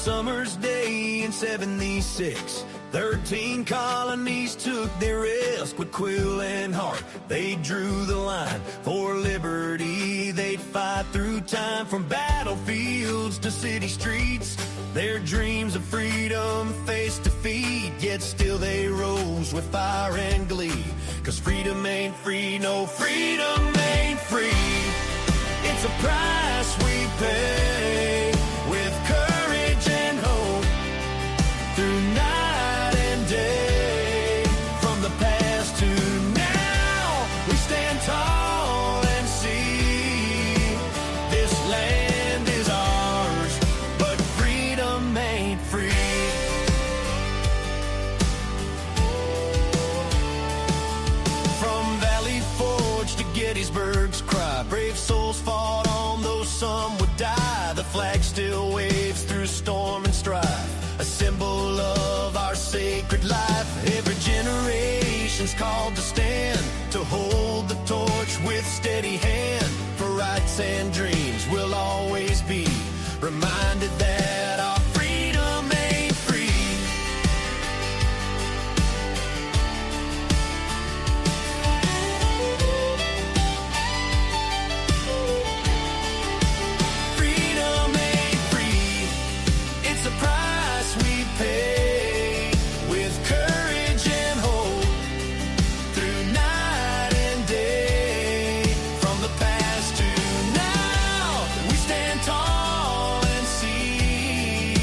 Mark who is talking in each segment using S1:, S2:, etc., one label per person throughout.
S1: summer's day in '76, 13 colonies took their risk with quill and heart. They drew the line for liberty. They'd fight through time from battlefields to city streets. Their dreams of freedom faced defeat, yet still they rose with fire and glee. 'Cause freedom ain't free, no, freedom ain't free. It's a price we pay with courage and hope through night and day. From the past to now, we stand tall and see this land is ours, but freedom ain't free. From Valley Forge to Gettysburg's cry, brave souls fought on, though some would die. The flag still waves through storm and strife, a symbol of our sacred life. Every generation's called to stand, to hold the torch with steady hand. For rights and dreams we'll always be reminded that our freedom ain't free. Freedom ain't free. It's a price we pay with courage and hope through night and day. From the past to now, we stand tall and see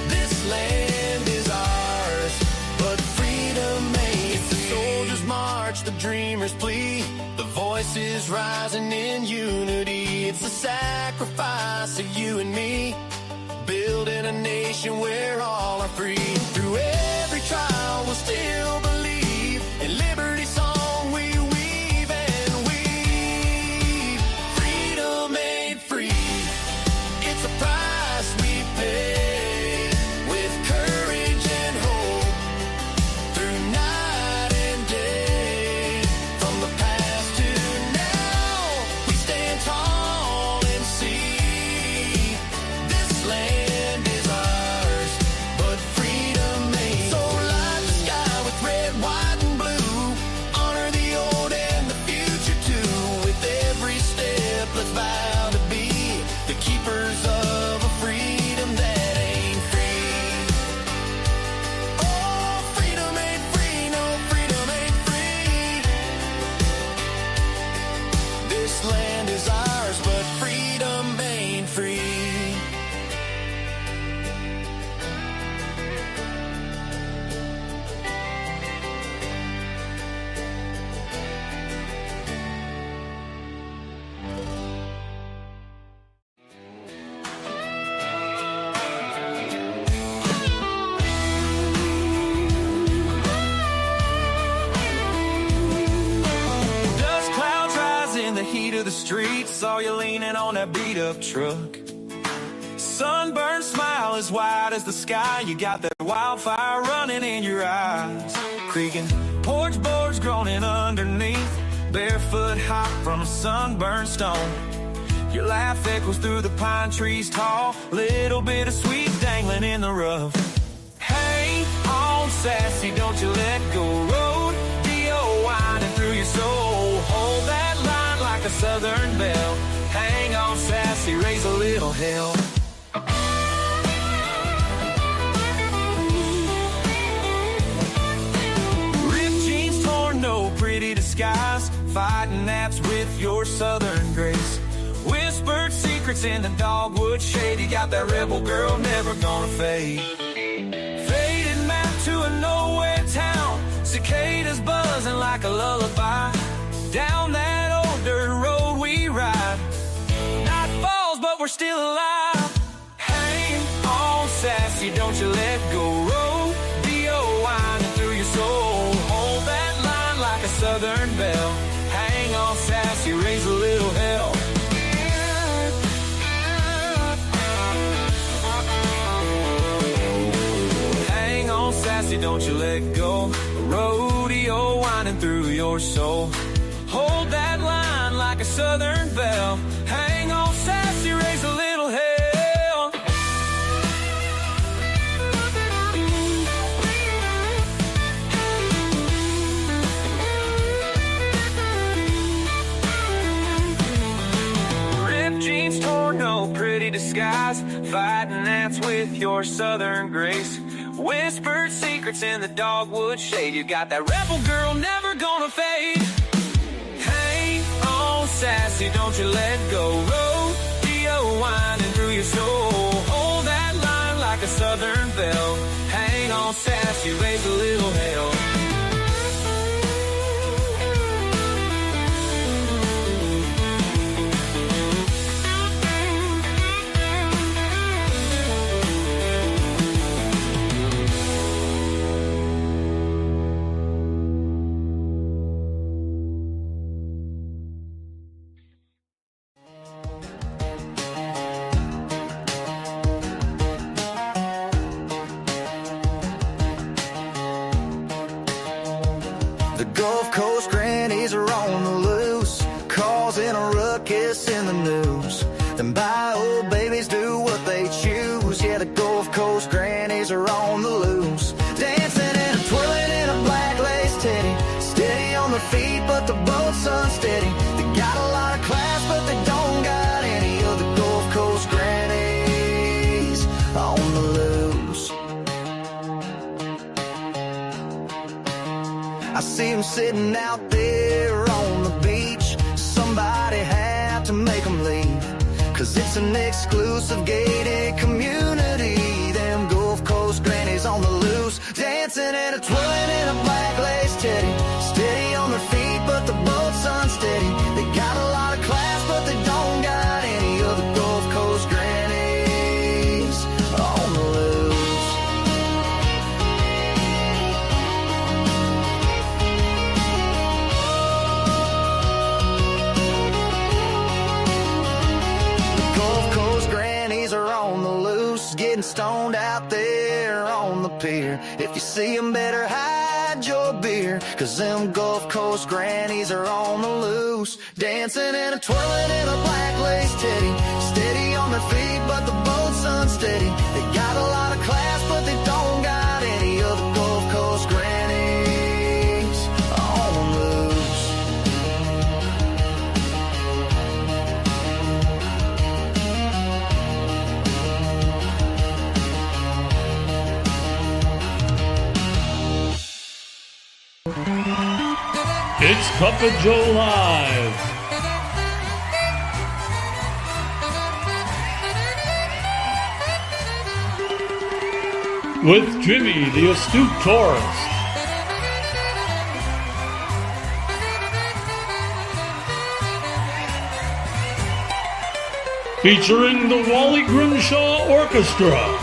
S1: this land is ours, but freedom ain't. It's the soldiers' march, the dreamers' plea, the voices rising in unity. It's the sacrifice of you and me, building a nation where all are free. Through every trial we'll still believe in liberty's song we weave and weave. Freedom ain't free. It's a price we pay with courage and hope through night and day. From the past to now, we stand tall and see this land is ours, but freedom ain't. So light the sky with red, white, and blue. Honor the old and the future too. With every step, let's vow to be the keepers of a freedom that ain't free. Oh, freedom ain't free, no, freedom ain't free. This land is ours, but freedom ain't free. Dust clouds rise in the heat of the streets, saw you leaning on that beat up truck. Sunburned smile as wide as the sky, you got that wildfire running in your eyes. Creaking porch boards groaning underneath, barefoot hot from a sunburned stone. Your laugh echoes through the pine trees tall, little bit of sweet dangling in the rough. Hang on, sassy, don't you let go. Rodeo winding through your soul. Hold that line like a southern belle. Hang on, sassy, raise a little hell. Ripped jeans torn, no pretty disguise, fighting naps with your southern grace. Whispered secrets in the dogwood shade, you got that rebel girl never gonna fade. Faded map to a nowhere town, cicadas buzzing like a lullaby. Down that old dirt road we ride, night falls but we're still alive. Hang on, sassy, don't you let go. Rodeo winding through your soul. Hold that line like a southern belle. Hang on, sassy, raise a little hell. Hang on, sassy, don't you let go. Rodeo winding through your soul. Hold that line like a southern belle. Hang on, sassy, raise a little hell. pretty disguise, fighting ants with your southern grace. Whispered secrets in the dogwood shade. You got that rebel girl, never gonna fade. Hang on, sassy, don't you let go. Rodeo winding through your soul. Hold that line like a southern belle. Hang on, sassy, raise a little hell.
S2: The Gulf Coast grannies are on the loose, causing a ruckus in the news. Them bio babies do what they choose. Yeah, the Gulf Coast grannies are on the loose, dancing and twirling in a black lace teddy, steady on their feet, but the boat's unsteady. They got a lot of class, but they don't got any of the Gulf Coast grannies on the loose. I see them sitting out there on the beach. Somebody had to make them leave, 'cause it's an exclusive gated community. Them Gulf Coast grannies on the loose, dancing and a twirling in a black lace teddy, steady on their feet, but the boat's unsteady. They got a lot of class, but they don't got any of the Gulf Coast grannies on the loose. Gulf Coast grannies are on the loose, getting stoned out there on the pier. If you see them, better hide your beer, 'cause them Gulf Coast grannies are on the loose, dancing and a twirling in a black lace teddy, steady on their feet, but the boat's unsteady. They got a lot of class, but they don't got any of the Gulf Coast grannies on the loose.
S3: It's Cup of Joe Live. With Jimmy, the astute tourist. Featuring the Wally Grimshaw Orchestra.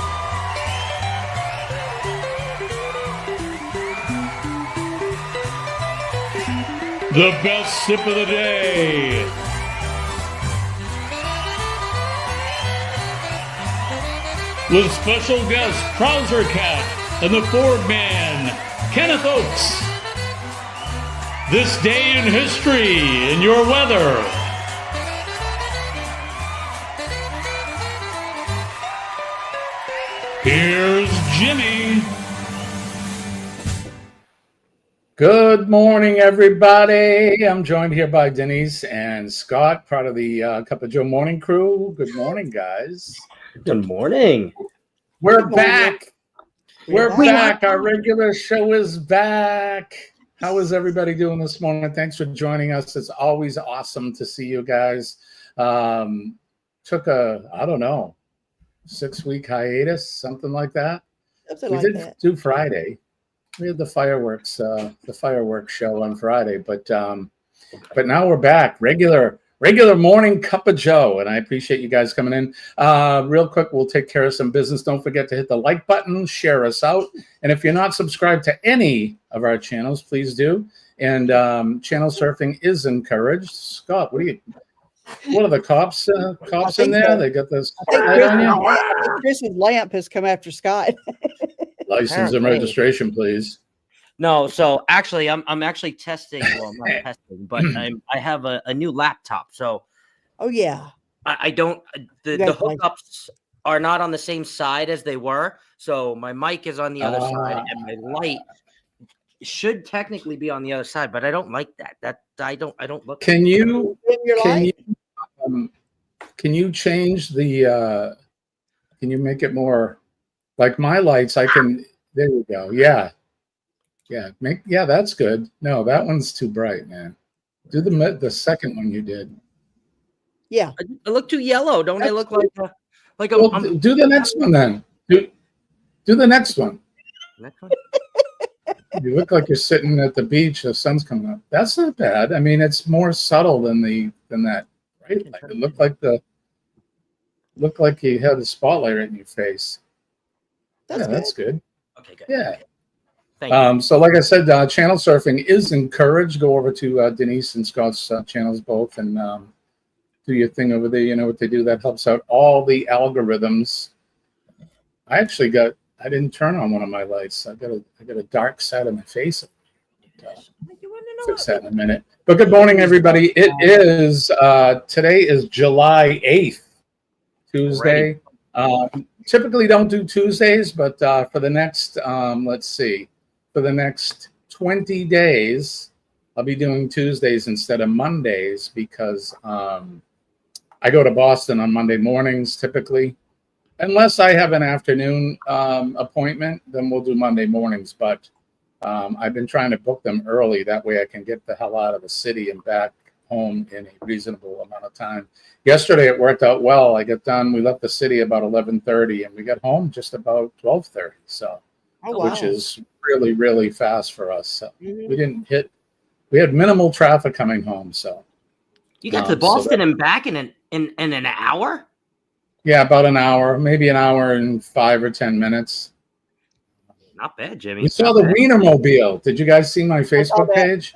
S3: The best sip of the day. With special guest Trouser Cat and the Ford Man, Kenneth Oakes. This day in history in your weather. Here's Jimmy.
S4: Good morning, everybody. I'm joined here by Denise and Scott, part of the Cup of Joe morning crew. Good morning, guys.
S5: Good morning.
S4: We're back. We're back. Our regular show is back. How is everybody doing this morning? Thanks for joining us. It's always awesome to see you guys. Took a, I don't know, 6-week hiatus, something like that. We did do Friday. We had the fireworks show on Friday, but now we're back. Regular morning Cup of Joe, and I appreciate you guys coming in. Real quick, we'll take care of some business. Don't forget to hit the like button, share us out, and if you're not subscribed to any of our channels, please do. And channel surfing is encouraged. Scott, what are the cops in there? They got this light on you?
S6: Chris's lamp has come after Scott.
S4: License and registration, please.
S5: No, so actually, I'm actually testing. Well, I'm not testing, but I have a new laptop. So,
S6: Oh yeah,
S5: I don't. The
S6: guys
S5: hookups are not on the same side as they were. So my mic is on the other side, and my light should technically be on the other side. But I don't like that. I don't look.
S4: Can you?
S6: dim your light.
S4: can you change the? Can you make it more like my lights? I can. There you go. Yeah, yeah. Yeah. That's good. No, that one's too bright, man. Do the second one you did.
S6: Yeah.
S5: I look too yellow. Don't I look like
S4: Well, do the next one then. Do the next one.
S5: next one?
S4: You look like you're sitting at the beach. The sun's coming up. That's not bad. I mean, it's more subtle than that, right? It looked like you had the spotlight right in your face. That's good.
S5: Okay, good.
S4: Yeah.
S5: Thank you.
S4: So like I said, channel surfing is encouraged. Go over to Denise and Scott's channels both and do your thing over there. You know what they do. That helps out all the algorithms. I didn't turn on one of my lights. I got a dark side of my face. Fix that in a minute. But good morning, everybody. It is today is July 8th, Tuesday. Typically don't do Tuesdays, but for the next for the next 20 days, I'll be doing Tuesdays instead of Mondays because I go to Boston on Monday mornings typically. Unless I have an afternoon appointment, then we'll do Monday mornings. But I've been trying to book them early. That way I can get the hell out of the city and back home in a reasonable amount of time. Yesterday it worked out well. I got done. We left the city about 11:30 and we got home just about 12:30. So, which is really, really fast for us. So we had minimal traffic coming home. So
S5: You got to Boston and back in an hour?
S4: Yeah, about an hour, maybe an hour and 5 or 10 minutes.
S5: Not bad, Jimmy.
S4: We saw the Wienermobile. Did you guys see my Facebook page?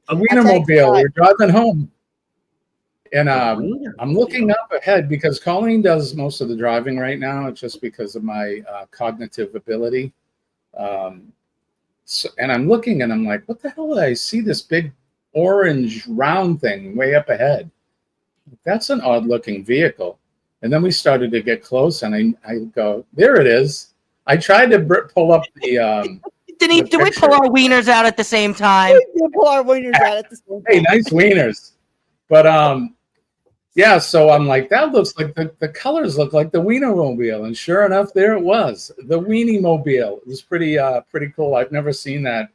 S4: A Wienermobile. We're driving home. And I'm looking up ahead because Colleen does most of the driving right now. It's just because of my cognitive ability. And I'm looking and I'm like, what the hell did I see this big orange round thing way up ahead? That's an odd looking vehicle. And then we started to get close and I go, there it is. I tried to pull up the
S5: Denise, do we pull our wieners out at the same time?
S6: We did pull our wieners out at the same time.
S4: Hey, nice wieners. But yeah, so I'm like, that looks like the colors look like the Wienermobile. And sure enough, there it was. The Weenie-mobile. It was pretty cool. I've never seen that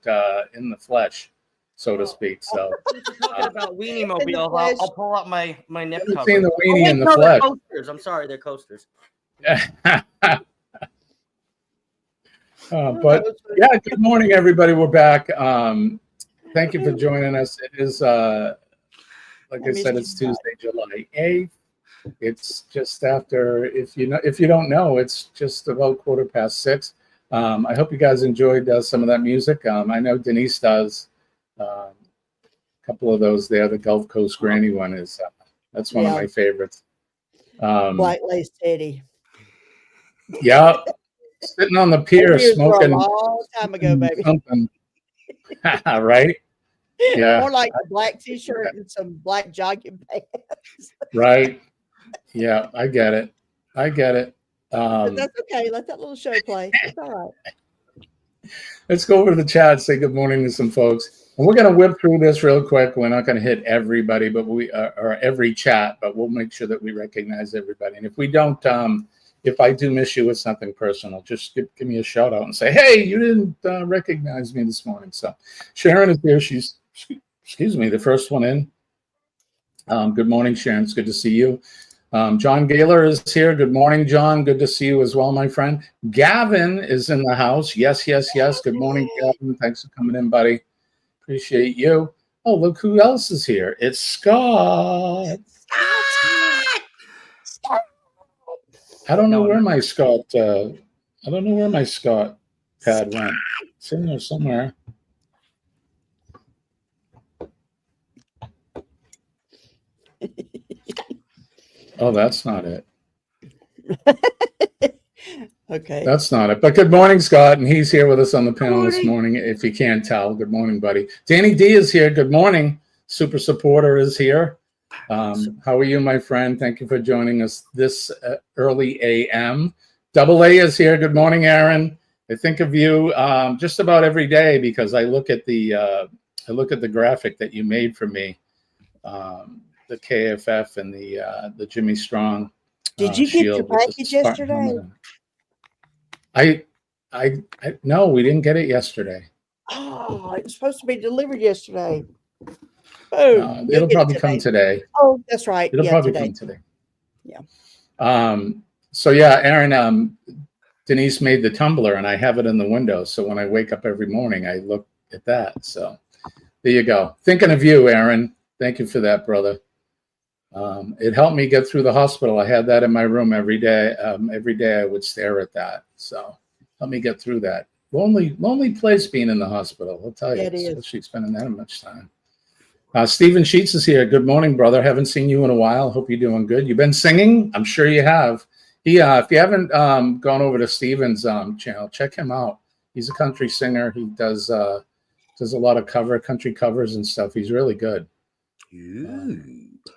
S4: in the flesh, so to speak. So
S5: Since you're talking about Weenie-mobile, I'll pull out my nip
S4: I've
S5: cover.
S4: seen the weenie in the
S5: they're
S4: flesh.
S5: coasters. I'm sorry, they're coasters.
S4: But yeah, good morning, everybody. We're back. Thank you for joining us. It is, like I said, it's Tuesday, July 8th. It's just after, if you don't know, it's just about 6:15. I hope you guys enjoyed some of that music. I know Denise does. A couple of those there. The Gulf Coast Granny one is that's one of my favorites.
S6: Black Lace Teddy.
S4: Yeah. Sitting on the pier smoking
S6: a long time ago, baby.
S4: Something. Right? Yeah.
S6: More like a black t-shirt and some black jogging pants.
S4: Right. Yeah, I get it.
S6: But that's okay. Let that little show play. It's all right.
S4: Let's go over to the chat and say good morning to some folks. And we're going to whip through this real quick. We're not going to hit everybody, but or every chat, but we'll make sure that we recognize everybody. And if we don't, if I do miss you with something personal, just give me a shout out and say, hey, you didn't recognize me this morning. So Sharon is here. She's, excuse me, the first one in. Good morning, Sharon. It's good to see you. John Gaylor is here. Good morning, John. Good to see you as well, my friend. Gavin is in the house. Yes. Good morning, Gavin. Thanks for coming in, buddy. Appreciate you. Oh, look who else is here. It's Scott. I don't know where my Scott. I don't know where my Scott pad went. It's in there somewhere. Oh, that's not it.
S6: Okay.
S4: That's not it. But good morning, Scott, and he's here with us on the panel this morning. If you can't tell, good morning, buddy. Danny D is here. Good morning. Super supporter is here. How are you, my friend? Thank you for joining us this early AM. Double A is here. Good morning, Aaron. I think of you just about every day because I look at the graphic that you made for me. KFF and the Jimmy Strong.
S6: Did you get your
S4: shield with the
S6: package
S4: Spartan
S6: yesterday?
S4: helmet on it. I no, we didn't get it yesterday.
S6: Oh, it was supposed to be delivered yesterday. Oh, you'll
S4: It'll
S6: get it
S4: probably come today.
S6: Oh, that's right.
S4: It'll
S6: yeah,
S4: probably
S6: today.
S4: come today.
S6: Yeah.
S4: So yeah, Aaron, Denise made the tumbler and I have it in the window. So when I wake up every morning, I look at that. So there you go. Thinking of you, Aaron. Thank you for that, brother. It helped me get through the hospital. I had that in my room every day. Every day I would stare at that. So help me get through that. Lonely place being in the hospital. I'll tell you,
S6: Yeah, it is.
S4: especially spending that much time. Stephen Sheets is here. Good morning, brother. Haven't seen you in a while. Hope you're doing good. You've been singing? I'm sure you have. If you haven't gone over to Stephen's channel, check him out. He's a country singer. He does a lot of country covers and stuff. He's really good.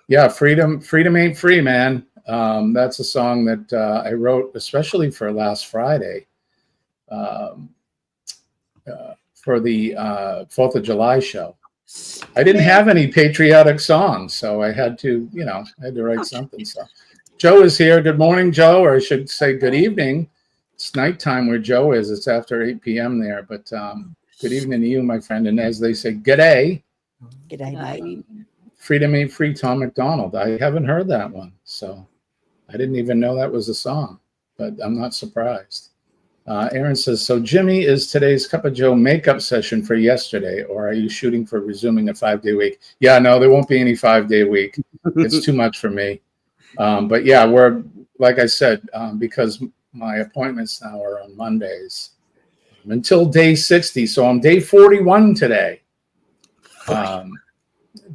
S4: Yeah, freedom ain't free, man. That's a song that I wrote especially for last Friday for the 4th of July show. I didn't have any patriotic songs, so I had to, I had to write something. So Joe is here. Good morning, Joe, or I should say good evening. It's nighttime where Joe is. It's after 8 p.m. there, but good evening to you, my friend. And as they say, g'day.
S6: G'day, mate.
S4: Freedom Ain't Free, Tom McDonald. I haven't heard that one, so I didn't even know that was a song, but I'm not surprised. Aaron says, so Jimmy, is today's Cup of Joe makeup session for yesterday, or are you shooting for resuming a 5-day week? Yeah, no, there won't be any 5-day week. It's too much for me. But yeah, we're, like I said, because my appointments now are on Mondays until day 60. So I'm day 41 today.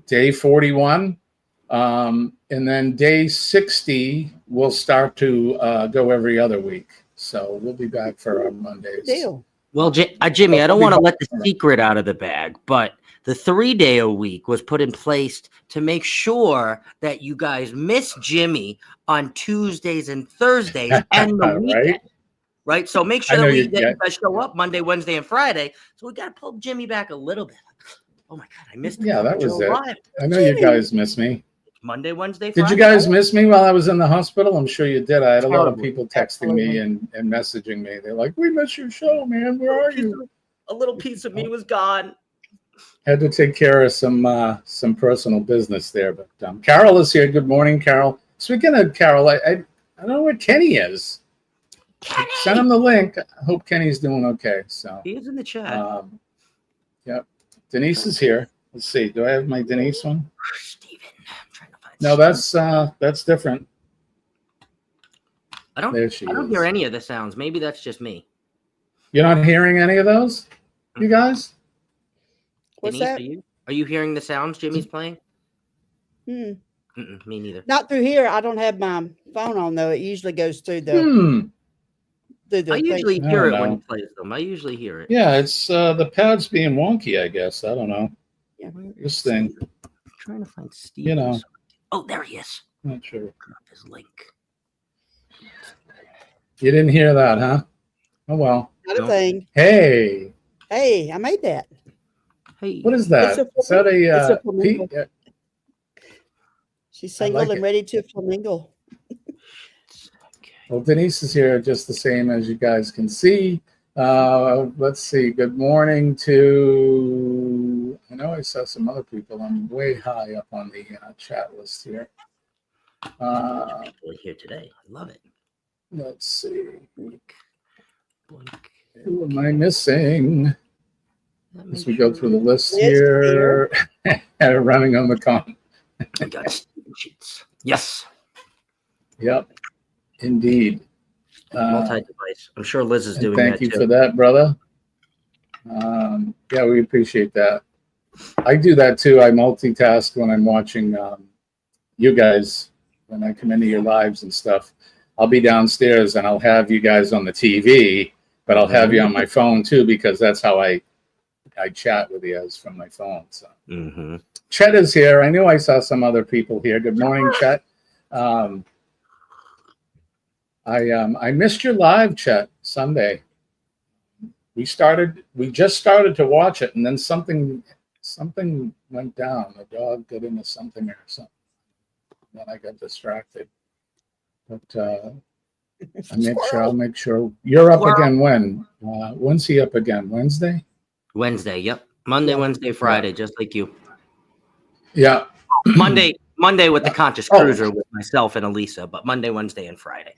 S4: Day 41. And then day 60, we'll start to go every other week. So we'll be back for our Mondays.
S6: Deal.
S5: Well, Jimmy, I don't want to let the secret out of the bag, but the 3-day-a-week was put in place to make sure that you guys miss Jimmy on Tuesdays and Thursdays and the weekend. Right? So make sure that you guys show up Monday, Wednesday, and Friday. So we got to pull Jimmy back a little bit. Oh my God, I missed him.
S4: Yeah, that was it.
S5: Live.
S4: I know you guys miss me.
S5: Monday, Wednesday, Friday.
S4: Did you guys miss me while I was in the hospital? I'm sure you did. I had a lot of people texting me and messaging me. They're like, we miss your show, man. Where are you?
S5: A little piece of me was gone.
S4: Had to take care of some personal business there. But Carol is here. Good morning, Carol. Speaking of Carol, I don't know where Kenny is. Kenny! Send him the link. I hope Kenny's doing okay. So
S5: he is in the chat.
S4: Yep. Denise is here. Let's see. Do I have my Denise one?
S5: Steven. I'm trying to find
S4: No, that's different.
S5: I don't hear any of the sounds. Maybe that's just me.
S4: You're not hearing any of those? You guys?
S6: What's
S5: Denise,
S6: that?
S5: Are you hearing the sounds Jimmy's playing?
S6: Hmm.
S5: Me neither.
S6: Not through here. I don't have my phone on though. It usually goes through the.
S5: I usually hear it when he plays them. I usually hear it.
S4: Yeah, it's the pad's being wonky, I guess. I don't know.
S6: Yeah.
S4: This thing.
S5: I'm trying to find Steve. Oh, there he is.
S4: Not sure.
S5: Drop his link.
S4: You didn't hear that, huh? Oh well.
S6: Not a thing.
S4: Hey,
S6: I made that.
S5: Hey,
S4: what is that? Is that a
S6: flamingo. She's single
S4: like
S6: and
S4: it.
S6: ready to flamingo.
S4: Well, Denise is here just the same as you guys can see. Let's see. Good morning to, I know I saw some other people. I'm way high up on the chat list here.
S5: People here today. I love it.
S4: Let's see.
S5: Blink.
S4: Who am I missing? As we go through the list
S6: Yes,
S4: here, running on the con.
S5: We got Steven Sheets. Yes.
S4: Yep, indeed.
S5: Multi-device. I'm sure Liz is doing
S4: Thank
S5: that
S4: you
S5: too.
S4: for that, brother. Yeah, we appreciate that. I do that too. I multitask when I'm watching you guys, when I come into your lives and stuff. I'll be downstairs and I'll have you guys on the TV, but I'll have you on my phone too, because that's how I chat with you guys from my phone. So Chet is here. I knew I saw some other people here. Good morning, Chet. I missed your live, Chet, Sunday. We just started to watch it, and then something went down. The dog got into something or something. then I got distracted. But I'll make sure you're up again when? When's he up again? Wednesday?
S5: Wednesday, yep. Monday, Wednesday, Friday, just like you.
S4: Yeah.
S5: Monday with the Conscious Cruiser with myself and Elisa, but Monday, Wednesday, and Friday.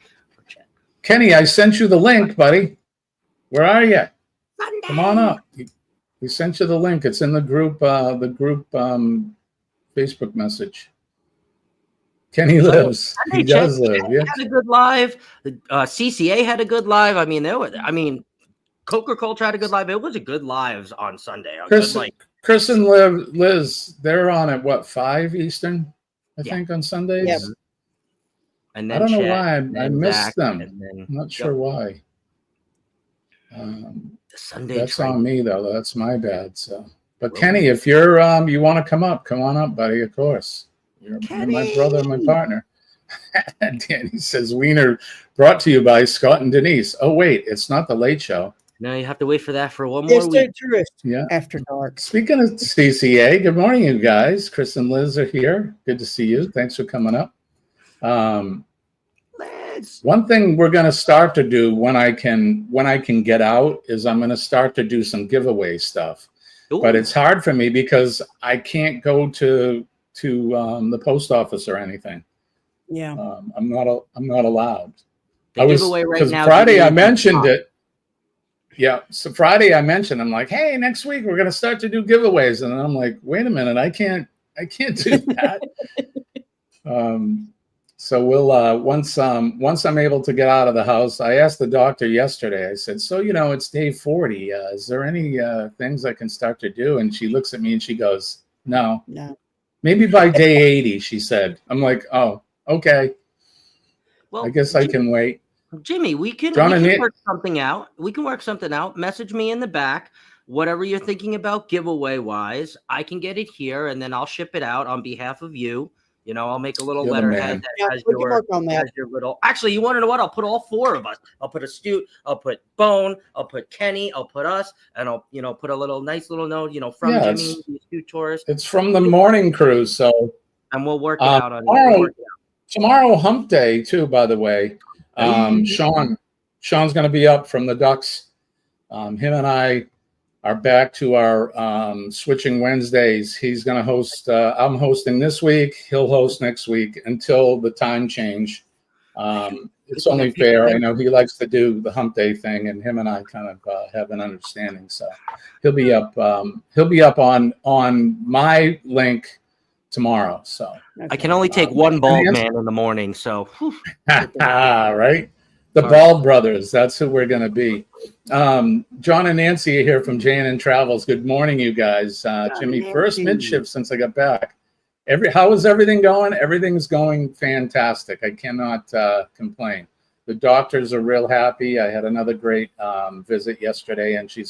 S4: Kenny, I sent you the link, buddy. Where are you? Monday. Come on up. He sent you the link. It's in the group Facebook message. Kenny lives. He does live. Yeah.
S5: Had a good live. CCA had a good live. I mean, Coker Culture had a good live. It was a good live on Sunday.
S4: Chris and Liz, they're on at what, 5 Eastern? I think on Sundays.
S6: Yep.
S5: And
S4: then I don't know why I missed them. I'm not sure why.
S5: Sunday
S4: that's on me though. That's my bad. So, but Kenny, if you're you want to come on up, buddy. Of course, you're my brother, my partner. Danny says Wiener brought to you by Scott and Denise. Oh wait, it's not the Late Show.
S5: No, you have to wait for that for one more week.
S6: Yeah. After dark.
S4: Speaking of CCA, good morning, you guys. Chris and Liz are here. Good to see you. Thanks for coming up. One thing we're going to start to do when I can get out is I'm going to start to do some giveaway stuff. Ooh. But it's hard for me because I can't go to the post office or anything.
S6: Yeah,
S4: I'm not allowed.
S5: Because
S4: Friday I mentioned it. Yeah, so Friday I mentioned, I'm like, hey, next week we're going to start to do giveaways, and I'm like, wait a minute, I can't do that. So we'll once I'm able to get out of the house, I asked the doctor yesterday. I said, so it's day 40. Is there any things I can start to do? And she looks at me and she goes, no. Maybe by day 80. She said. I'm like, oh, okay. Well, I guess I can wait.
S5: Jimmy, we can work something out. We can work something out. Message me in the back. Whatever you're thinking about giveaway wise, I can get it here and then I'll ship it out on behalf of you. I'll make a little letterhead that has your little. Actually, you want to know what? I'll put all 4 of us. I'll put Astute. I'll put Bone. I'll put Kenny. I'll put us, and I'll put a nice little note. From Jimmy, the Astute Tourist.
S4: It's from the morning cruise, so.
S5: And we'll work it out
S4: on tomorrow. Hump Day too, by the way. Sean's going to be up from the Ducks. Him and I are back to our switching Wednesdays. He's going to host. I'm hosting this week. He'll host next week until the time change. It's only fair. I know he likes to do the Hump Day thing, and him and I kind of have an understanding. So he'll be up. He'll be up on my link tomorrow. So
S5: I can only take one bald man in the morning. So
S4: right. The Bald Brothers, that's who we're going to be. John and Nancy are here from J&N Travels. Good morning, you guys. Jimmy, first mid-shift since I got back. How is everything going? Everything's going fantastic. I cannot complain. The doctors are real happy. I had another great visit yesterday, and she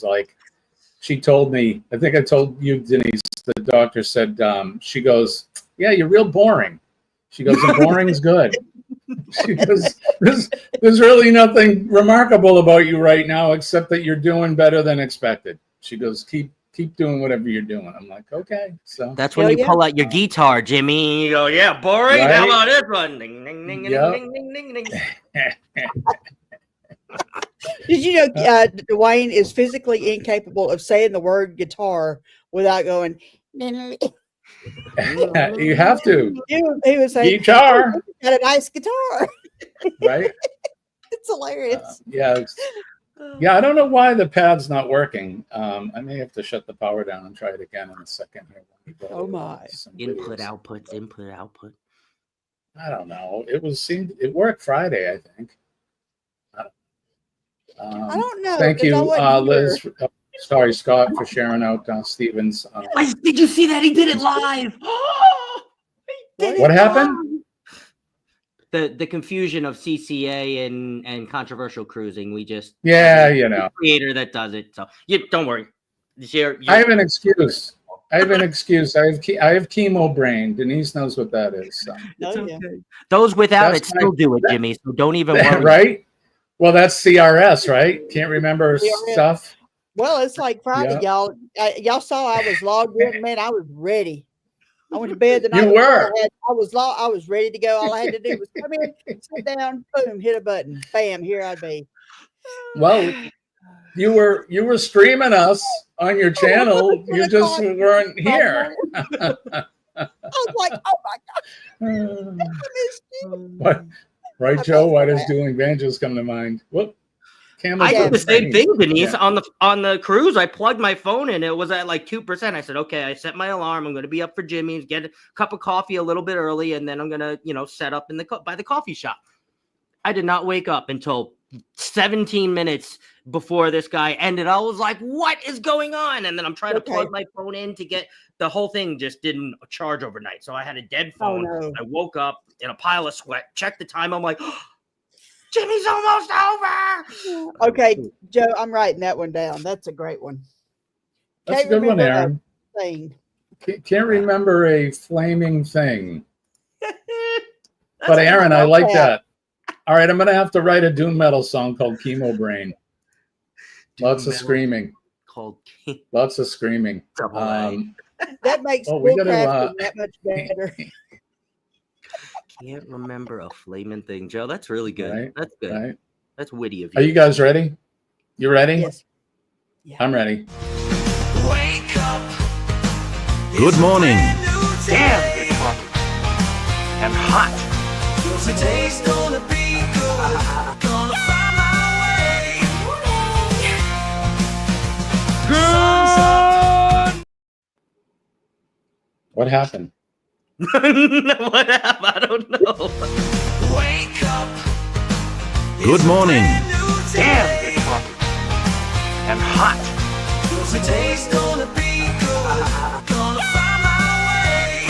S4: told me, I think I told you, Denise, the doctor said, she goes, yeah, you're real boring. She goes, and boring's good. She goes, there's really nothing remarkable about you right now except that you're doing better than expected. She goes, keep doing whatever you're doing. I'm like, okay. So
S5: that's when you pull out your guitar, Jimmy. You go, yeah, boring. Right? How about this one? Ding, ding, ding, ding, ding, ding, ding, ding.
S6: Did you know Dwayne is physically incapable of saying the word guitar without going?
S4: You have to.
S6: He was saying,
S4: guitar.
S6: Oh, got a nice guitar.
S4: Right?
S6: It's hilarious.
S4: Yeah, I don't know why the pad's not working. I may have to shut the power down and try it again in a second here.
S6: Oh my.
S5: Input, output.
S4: I don't know. It worked Friday, I think.
S6: I don't know.
S4: Thank you, Liz. Sorry, Scott, for sharing out Stevens.
S5: Did you see that? He did it live.
S4: What happened?
S5: The confusion of CCA and controversial cruising. We just creator that does it. So don't worry.
S4: I have an excuse. I have chemo brain. Denise knows what that is. So.
S5: Okay. Those without it still do it, Jimmy. So don't even worry.
S4: Right? Well, that's CRS, right? Can't remember stuff.
S6: Well, it's like Friday, y'all. Y'all saw I was logged in, man. I was ready. I went to bed the night
S4: You
S6: before.
S4: were.
S6: I was ready to go. All I had to do was come in, sit down, boom, hit a button, bam, here I'd be.
S4: Well, you were streaming us on your channel. You just weren't here.
S6: I was like, oh my God, I missed you.
S4: What? Right, Joe? Why does doing evangelists come to mind? Whoop.
S5: I did the same thing, Denise.
S4: Yeah.
S5: On the cruise, I plugged my phone in. It was at like 2%. I said, okay, I set my alarm. I'm going to be up for Jimmy's, get a cup of coffee a little bit early, and then I'm going to, set up by the coffee shop. I did not wake up until 17 minutes before this guy ended. I was like, what is going on? And then I'm trying to plug my phone in to get the whole thing just didn't charge overnight. So I had a dead phone.
S6: Oh, no.
S5: I woke up in a pile of sweat, checked the time. I'm like, Jimmy's almost over.
S6: Okay, Joe, I'm writing that one down. That's a great one.
S4: That's a good one, Aaron.
S6: Thing.
S4: Can't remember a flaming thing. But Aaron, I like that. All right, I'm going to have to write a doom metal song called Chemo Brain. Lots of screaming. Lots of screaming.
S6: That makes
S4: we gotta,
S6: that much better.
S5: Can't remember a flaming thing, Joe. That's really good.
S4: Right,
S5: That's good.
S4: right.
S5: That's witty of you.
S4: Are you guys ready? You ready?
S6: Yes. Yeah.
S4: I'm ready.
S1: Wake up.
S7: Good morning.
S1: Damn.
S7: And hot.
S1: Today's gonna be good. Gonna find my way.
S4: What happened?
S5: What happened? I don't know.
S1: Wake up.
S7: Good morning.
S1: Damn.
S7: And hot.
S1: Today's gonna be good. Gonna find my way.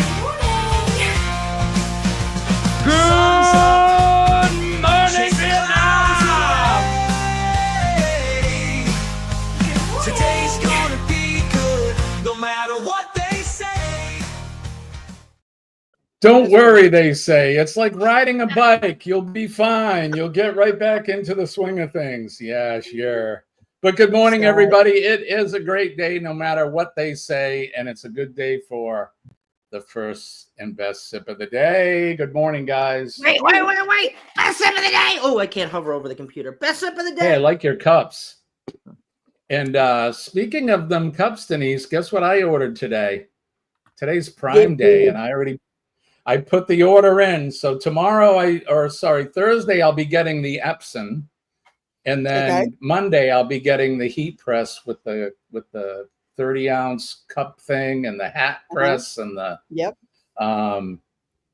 S7: Good morning, Vietnam.
S1: Today's gonna be good. No matter what they say.
S4: Don't worry, they say. It's like riding a bike. You'll be fine. You'll get right back into the swing of things. Yeah, sure. But good morning, everybody. It is a great day, no matter what they say. And it's a good day for the first and best sip of the day. Good morning, guys.
S5: Wait. Best sip of the day. Oh, I can't hover over the computer. Best sip of the day.
S4: Hey, I like your cups. And speaking of them cups, Denise, guess what I ordered today? Today's Prime Day, and I put the order in. So tomorrow, Thursday, I'll be getting the Epson, and then Monday I'll be getting the heat press with the 30-ounce cup thing and the hat press and the and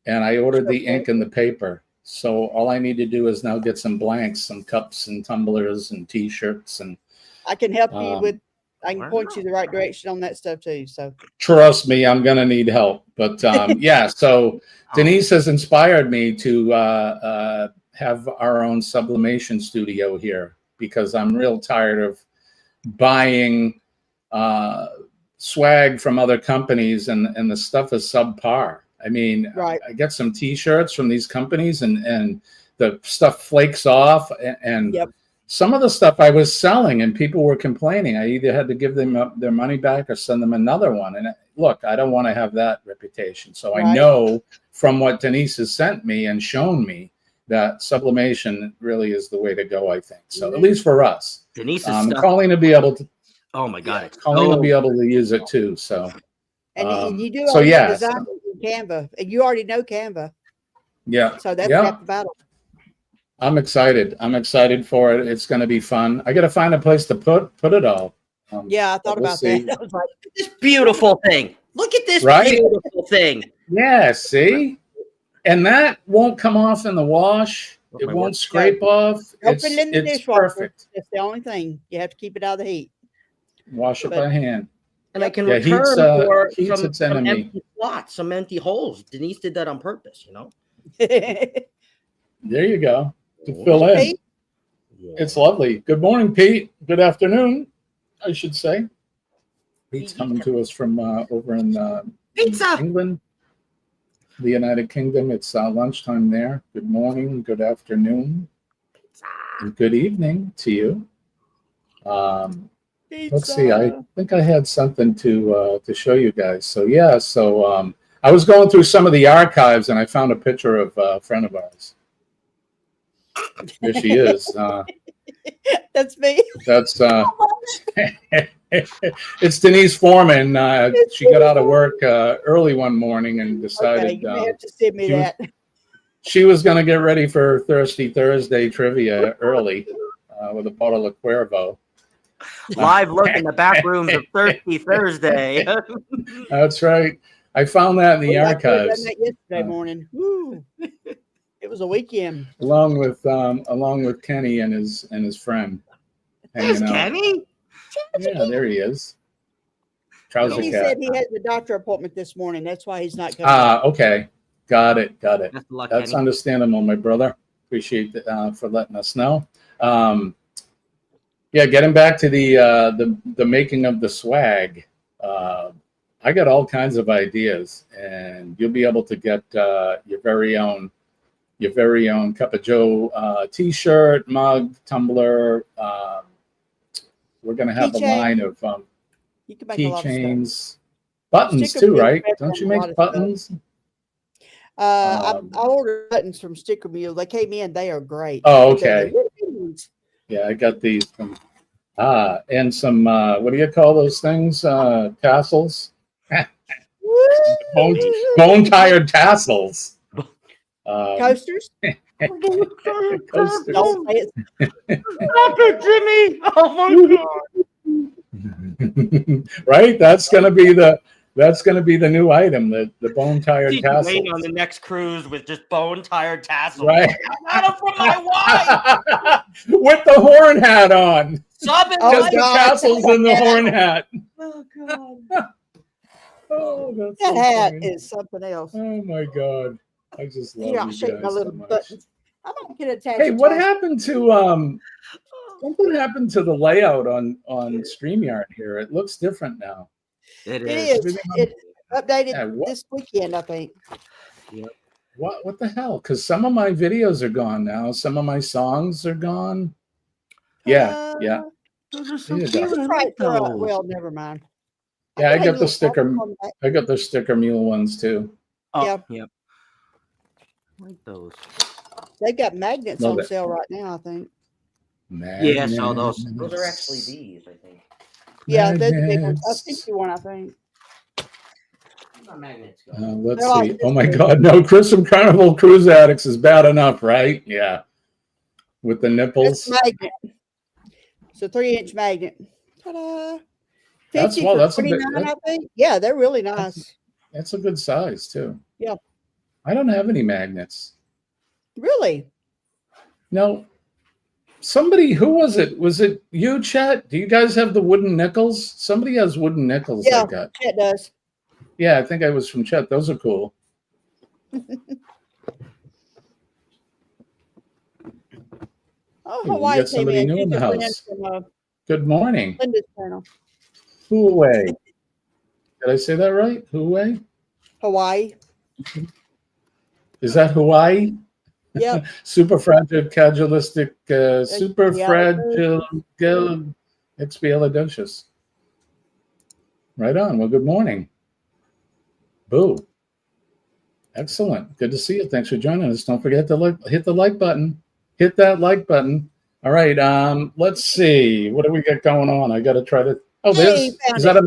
S4: I ordered the ink and the paper. So all I need to do is now get some blanks, some cups and tumblers and T-shirts, and
S6: I can help you with. I can point you the right direction on that stuff too. So
S4: trust me, I'm gonna need help. But yeah, so Denise has inspired me to have our own sublimation studio here because I'm real tired of buying swag from other companies and the stuff is subpar. I mean, I get some T-shirts from these companies and the stuff flakes off and some of the stuff I was selling and people were complaining. I either had to give them their money back or send them another one. And look, I don't want to have that reputation. So I know from what Denise has sent me and shown me that sublimation really is the way to go, I think. So at least for us.
S5: Denise
S4: is Colleen to be able to.
S5: Oh my God.
S4: Colleen will be able to use it too. So.
S6: And you do all your design in Canva, and you already know Canva.
S4: Yeah.
S6: So that's half the battle.
S4: I'm excited. I'm excited for it. It's going to be fun. I got to find a place to put it all.
S6: I thought about that. I was like,
S5: this beautiful thing. Look at this beautiful thing.
S4: Yeah, see? And that won't come off in the wash. It won't scrape off.
S6: Open it in the dishwasher.
S4: Perfect.
S6: That's the only thing. You have to keep it out of the heat.
S4: Wash it by hand.
S5: And I can return for some empty slots, some empty holes. Denise did that on purpose, you know?
S4: There you go. To fill in.
S6: Pete?
S4: It's lovely. Good morning, Pete. Good afternoon, I should say. Pete's coming to us from over in England, the United Kingdom. It's lunchtime there. Good morning, good afternoon, and good evening to you. Let's see. I think I had something to show you guys. So I was going through some of the archives and I found a picture of a friend of ours. There she is.
S6: That's me.
S4: That's it's Denise Foreman. She got out of work early one morning and
S6: Okay,
S4: decided
S6: you may have to send me
S4: she was-
S6: that.
S4: she was going to get ready for Thirsty Thursday trivia early with a bottle of Cuervo.
S5: Live look in the back rooms of Thirsty Thursday.
S4: That's right. I found that in the
S6: I could have
S4: archives
S6: done that yesterday morning. Woo. It was a weekend.
S4: along with Kenny and his friend.
S5: There's
S4: hanging out.
S5: Kenny.
S4: Yeah, there he is. Trouser
S6: He
S4: cat.
S6: said he has a doctor appointment this morning. That's why he's not coming.
S4: Okay. Got it.
S5: Best of luck,
S4: That's
S5: Kenny.
S4: understandable, my brother. Appreciate that for letting us know. Yeah, getting back to the making of the swag. I got all kinds of ideas, and you'll be able to get your very own Cup of Joe T-shirt, mug, tumbler. We're gonna have
S6: Keychain.
S4: a line of
S6: You can make a lot of stuff.
S4: keychains, buttons
S6: Sticker
S4: too,
S6: Mule
S4: right?
S6: has
S4: Don't you
S6: done a
S4: make
S6: lot of stuff.
S4: buttons?
S6: I ordered buttons from Sticker Mule. They came in. They are great.
S4: Oh,
S6: But they're
S4: okay.
S6: the-
S4: Yeah, I got these from and some what do you call those things? Tassels, bone tired tassels.
S6: Coasters.
S4: Coasters.
S6: Don't say it.
S5: Stop it, Jimmy! Oh my God!
S4: Right? That's gonna be the new item, the bone tired
S5: She's
S4: tassels.
S5: waiting on the next cruise with just bone-tired tassels.
S4: Right.
S5: I got them from my wife.
S4: With the horn hat on.
S5: Sub it,
S6: Oh,
S4: Just the
S6: God.
S4: tassels and the horn hat.
S6: Oh God.
S4: Oh, that's
S6: That
S4: so
S6: hat
S4: funny.
S6: is something else.
S4: Oh my God. I just love
S6: Here, I'll
S4: you
S6: shake my
S4: guys so
S6: little
S4: much.
S6: buttons. I might get attached.
S4: Hey, what happened to something happened to the layout on StreamYard here? It looks different now.
S5: It
S6: It
S5: is.
S6: is. It updated
S4: Yeah, what-
S6: this weekend, I think.
S4: What the hell? Because some of my videos are gone now. Some of my songs are gone. Yeah, yeah.
S5: Those are so
S4: Yeah,
S5: cute.
S4: that's
S5: I
S6: Right.
S5: like those.
S6: Well, never mind.
S4: Yeah, I
S6: think
S4: got the
S6: little
S4: sticker.
S6: buttons on the back.
S4: I got the sticker mule ones too.
S5: Oh,
S6: Yep.
S5: yep. I like those.
S6: They've got magnets
S4: Love
S6: on
S4: it.
S6: sale right now, I think.
S5: Yeah, I saw those. Those are actually
S4: Magnets.
S5: these, I think.
S6: Yeah, those are big ones. I
S4: Magnets.
S6: think you one, I think.
S5: Where's my magnets go?
S4: Let's
S6: They're like
S4: see.
S6: this
S4: Oh my
S6: big.
S4: God, no! Christmas Carnival Cruise Addicts is bad enough, right? Yeah, with the nipples.
S6: It's a magnet. It's a 3-inch magnet. Ta-da!
S4: That's-
S6: 50
S4: well,
S6: for
S4: that's a bit-
S6: 29, I think. Yeah, they're really nice.
S4: That's a good size too.
S6: Yeah.
S4: I don't have any magnets.
S6: Really?
S4: No. Somebody, who was it? Was it you, Chet? Do you guys have the wooden nickels? Somebody has wooden nickels.
S6: Yeah.
S4: I got.
S6: It does.
S4: Yeah, I think I was from Chet. Those are cool.
S6: Oh,
S4: Ooh, we
S6: Hawaii
S4: got
S6: came
S4: somebody
S6: in.
S4: new in
S6: She's
S4: the
S6: a friend
S4: house.
S6: from
S4: Good morning.
S6: Linda's channel.
S4: Huawei. Did I say that right? Huawei?
S6: Hawaii.
S4: Is that Hawaii?
S6: Yep.
S4: Super fragile, cadulistic, super
S6: yeah.
S4: fragile, expialidocious. Right on. Well, good morning. Boo. Excellent. Good to see you. Thanks for joining us. Don't forget to hit the like button. Hit that like button. All right. Let's see. What do we got going on? I got to try to. Oh,
S6: Hey,
S4: there's.
S6: found
S4: Is that a?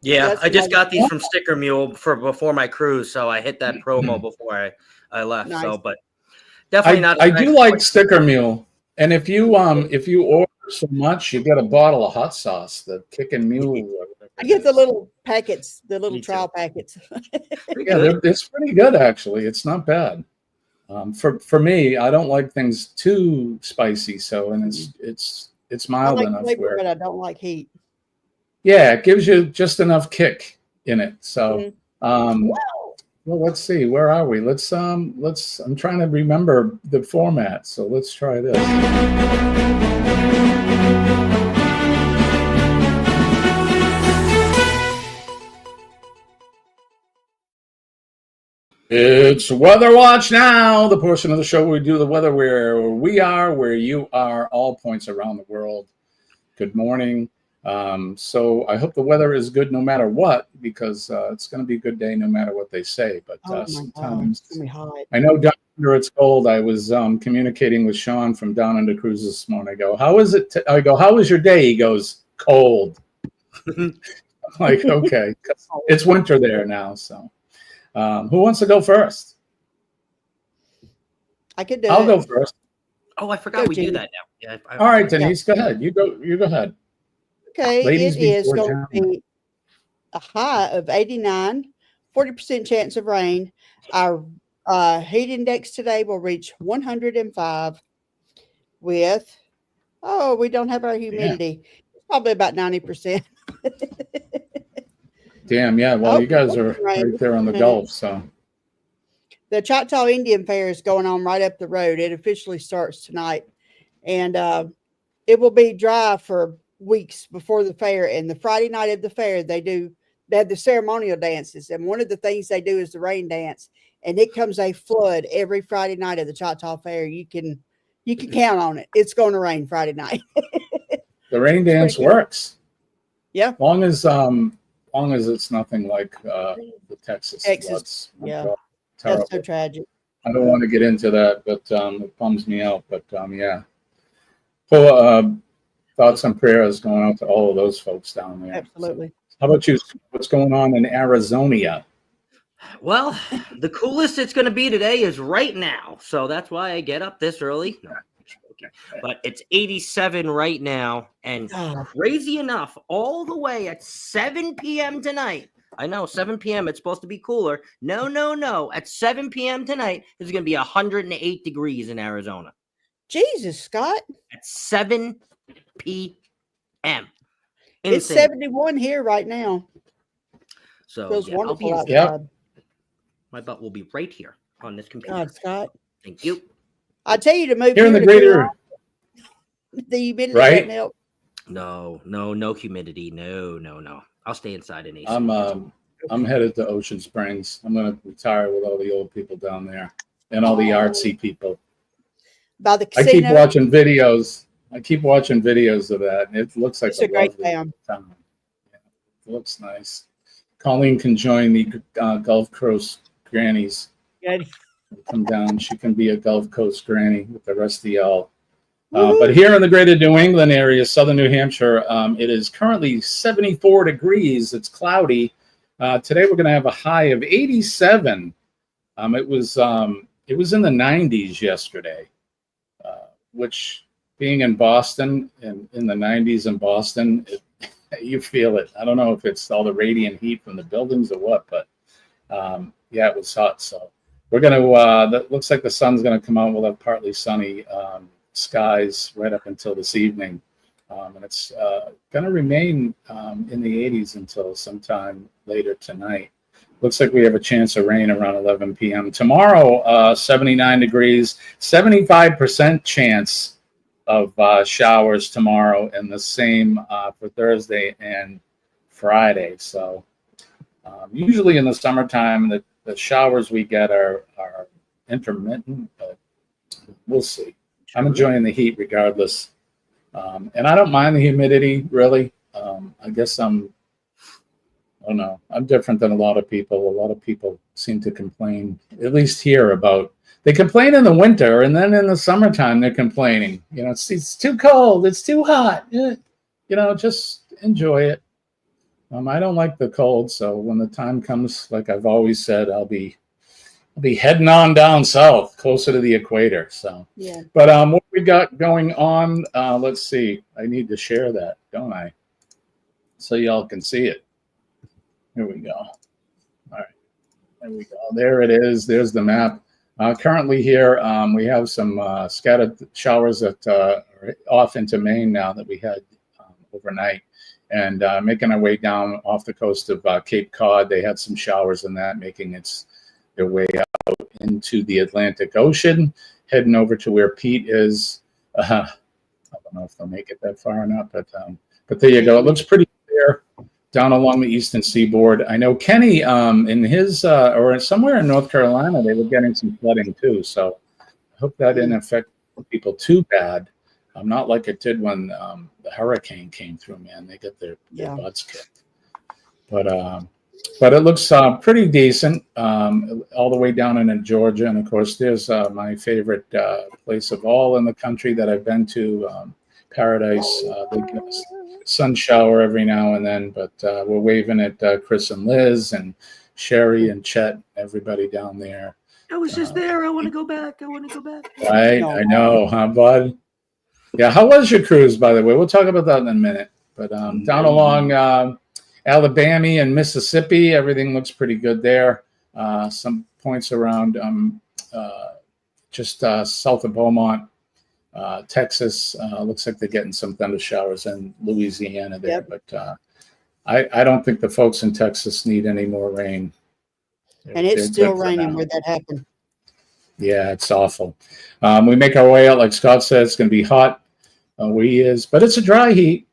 S5: Yeah,
S6: That's
S5: I just
S6: nice.
S5: got these from Sticker Mule for before my cruise, so I hit that promo before I left. So,
S6: Nice.
S5: but definitely not.
S4: I do like Sticker Mule, and if you order so much, you get a bottle of hot sauce, the Kickin' Mule. or whatever
S6: I
S4: it
S6: get the
S4: is.
S6: little packets, the little
S5: Me too.
S6: trial packets.
S4: Yeah, it's pretty good actually. It's not bad. For me, I don't like things too spicy, so and it's
S6: I
S4: mild
S6: like
S4: enough
S6: flavor,
S4: where
S6: but I don't like heat.
S4: yeah, it gives you just enough kick in it. So
S6: Mhm.
S4: well, let's see, where are we? Let's I'm trying to remember the format, so let's try this. It's Weather Watch Now, the portion of the show where we do the weather where we are, where you are, all points around the world. Good morning. So I hope the weather is good no matter what, because it's going to be a good day no matter what they say. But
S6: Oh my God,
S4: sometimes
S6: it's gonna be hot.
S4: I know down under it's cold. I was communicating with Sean from Down Under Cruise this morning. I go, how is it? I go, how was your day? He goes, cold. I'm like, okay, 'cause it's winter there now. So who wants to go first?
S6: I could do
S4: I'll
S6: it.
S4: go first.
S5: Oh, I forgot
S6: Go,
S5: we do
S6: Jenny.
S5: that now. Yeah,
S4: All right, Denise, go ahead. You go ahead.
S6: Okay,
S4: Ladies
S6: it is
S4: before
S6: going to be a high of 89, 40% chance of rain. Our heat index today will reach 105 with, we don't have our humidity. Probably about 90%.
S4: Damn, yeah. Well,
S6: Oh,
S4: you guys are
S6: right.
S4: right there on the Gulf, so
S6: The Choctaw Indian Fair is going on right up the road. It officially starts tonight. And it will be dry for weeks before the fair. And the Friday night of the fair, they have the ceremonial dances. And one of the things they do is the rain dance. And it comes a flood every Friday night of the Choctaw Fair. You can count on it. It's going to rain Friday night.
S4: the rain dance
S6: pretty good.
S4: works.
S6: Yeah.
S4: Long as it's nothing like the Texas floods. Oh,
S6: Yeah.
S4: God, terrible.
S6: That's so tragic.
S4: I don't want to get into that, but it bums me out. But yeah. Full thoughts and prayers going out to all of those folks down there.
S6: Absolutely.
S4: How about you? What's going on in Arizona?
S5: Well, the coolest it's going to be today is right now. So that's why I get up this early. No, okay. But it's 87 right now. And crazy enough, all the way at 7 p.m. tonight. I know, 7 p.m. It's supposed to be cooler. No. At 7 p.m. tonight, it's going to be 108 degrees in Arizona.
S6: Jesus, Scott.
S5: At 7 p.m.
S6: It's
S5: Insane.
S6: 71 here right now.
S5: So
S6: Feels
S5: yeah,
S6: wonderful
S5: I'll be,
S6: outside.
S5: my butt will be right here on this computer.
S6: God, Scott.
S5: Thank you.
S6: I tell you to move
S4: Here in the
S6: to
S4: greater,
S6: Carolina. The humidity
S4: Right?
S6: doesn't help.
S5: No humidity. No. I'll stay inside in AC.
S4: I'm headed to Ocean Springs. I'm going to retire with all the old people down there and all the artsy people.
S6: By the
S4: I
S6: casino.
S4: keep watching videos. Of that. And it looks like
S6: It's a great
S4: lovely
S6: town.
S4: Yeah, it looks nice. Colleen can join the Gulf Coast grannies.
S6: Good.
S4: Come down. She can be a Gulf Coast granny with the rest of y'all. But here in the greater New England area, southern New Hampshire, it is currently 74 degrees. It's cloudy. Today we're going to have a high of 87. It was in the 90s yesterday, which being in Boston and in the 90s in Boston, you feel it. I don't know if it's all the radiant heat from the buildings or what, but yeah, it was hot. So we're going to, that looks like the sun's going to come out. We'll have partly sunny skies right up until this evening. And it's going to remain in the 80s until sometime later tonight. Looks like we have a chance of rain around 11 p.m. Tomorrow, 79 degrees, 75% chance of showers tomorrow, and the same for Thursday and Friday. So usually in the summertime, the showers we get are intermittent, but we'll see. I'm enjoying the heat regardless. And I don't mind the humidity, really. I guess I don't know. I'm different than a lot of people. A lot of people seem to complain, at least here, about, they complain in the winter, and then in the summertime they're complaining. You know, it's too cold, it's too hot. You know, just enjoy it. I don't like the cold, so when the time comes, like I've always said, I'll be heading on down south, closer to the equator. So
S6: Yeah.
S4: But what we got going on, let's see. I need to share that, don't I? So y'all can see it. Here we go. All right. There we go. There it is. There's the map. Currently here, we have some scattered showers that are off into Maine now that we had overnight. And making our way down off the coast of Cape Cod. They had some showers in that, making their way out into the Atlantic Ocean, heading over to where Pete is. I don't know if they'll make it that far or not, but there you go. It looks pretty clear down along the eastern seaboard. I know Kenny in his or somewhere in North Carolina, they were getting some flooding too. So I hope that didn't affect people too bad. Not like it did when the hurricane came through. Man, they get their
S6: Yeah.
S4: butts kicked. But it looks pretty decent, all the way down into Georgia. And of course, there's my favorite place of all in the country that I've been to, Paradise. They get a sun shower every now and then, but we're waving at Chris and Liz and Sherry and Chet, everybody down there.
S5: I was just there. I want to go back.
S4: Right, I know, huh, bud? Yeah, how was your cruise, by the way? We'll talk about that in a minute. But down along Alabama and Mississippi, everything looks pretty good there. Some points around just south of Beaumont, Texas. Looks like they're getting some thunder showers in Louisiana there.
S6: Yep.
S4: But I don't think the folks in Texas need any more rain.
S6: And it's
S4: They're
S6: still
S4: good for
S6: raining
S4: now.
S6: where that happened.
S4: Yeah, it's awful. We make our way out, like Scott said, it's going to be hot. But it's a dry heat.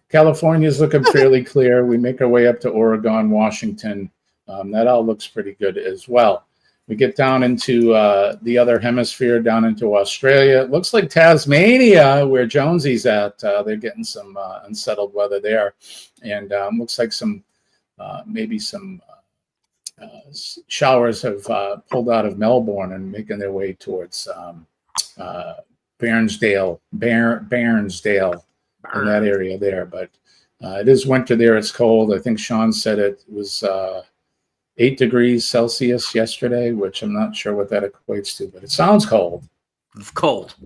S4: California is looking fairly clear. We make our way up to Oregon, Washington. That all looks pretty good as well. We get down into the other hemisphere, down into Australia. It looks like Tasmania, where Jonesy's at. They're getting some unsettled weather there. And looks like maybe some showers have pulled out of Melbourne and making their way towards Bairnsdale, in that area there. But it is winter there. It's cold. I think Sean said it was 8 degrees Celsius yesterday, which I'm not sure what that equates to, but it sounds cold.
S5: Cold.